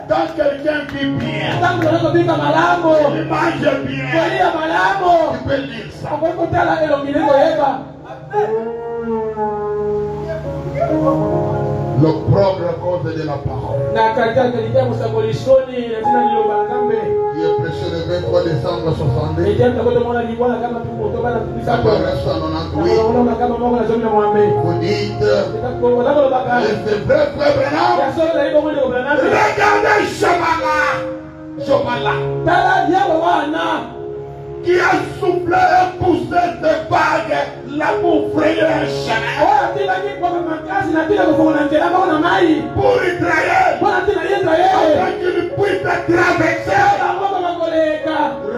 Quand quelqu'un vit bien, il mange bien, tu peux dire ça. Le propre cause de la parole qui est prêché le 23 décembre 62. La paragraphe 198. Vous dites, et c'est vrai, frère Branham, regardez Jomala qui a soufflé et poussé ses vagues là pour frayer un chemin pour Israël, afin qu'il puisse traverser.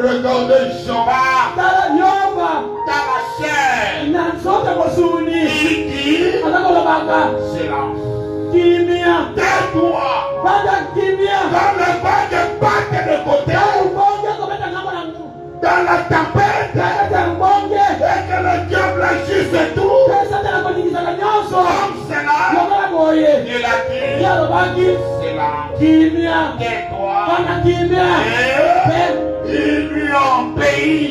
Regardez Jomala, ta chair, il dit, silence. Tais-toi. Quand les vagues battent de côté, dans la tempête, et que le diable agisse et tout, comme cela, il a dit, silence. Tais-toi. Et ils lui ont obéi.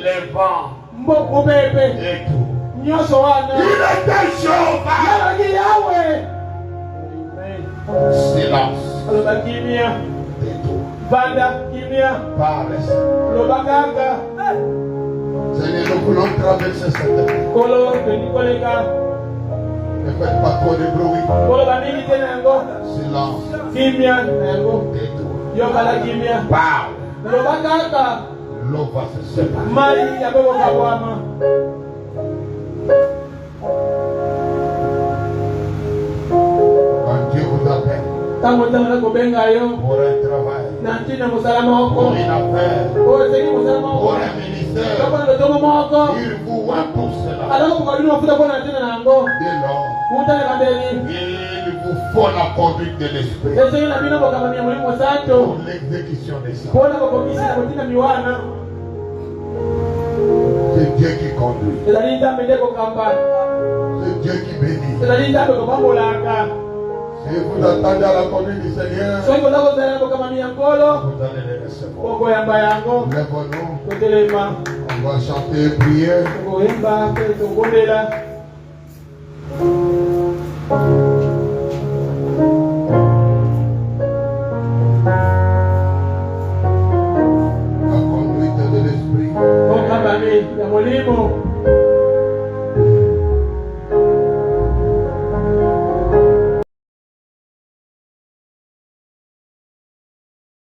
Les vents et tout. Il était Jéhovah. Silence. Vanda kimia. Parle. Lobakanga. Seigneur, nous voulons traverser cette terre. Kolo tenikoleka. Ne faites pas trop de bruit. Kolo banini tena yango. Silence. Kimia yango. Tais-toi. Yokala kimia. Parle. Lobakanga. L'eau va se séparer. Mai yabeko kabwama. Quand Dieu vous appelle Tango tanga kubenga yo. pour un travail, Nantina musalama wako. pour une affaire, Otengi musalama pour wako. un ministère, Kama ndotomo mwako. il vous voit pour cela. Alako kukabili mafuta kwa tena nango. Dès lors, Mutale kambeli. il vous faut la conduite de l'esprit Yesu yina bino kama ni mulimu santo. pour l'exécution des ça. Kuona kwa kisi na kutina miwana. C'est Dieu qui conduit. Ezalinda mbeleko kamba. C'est Dieu qui bénit. Ezalinda mbeko mambolanga. Si vous attendez à la conduite du Seigneur, Songo lako zalako kama ni yankolo. vous allez les recevoir. Koko yamba yango. Lève-nous, Kotelema. on va chanter et prier. Koko yamba kwetu ngondela. La conduite de l'esprit. Kokabami ya molimo.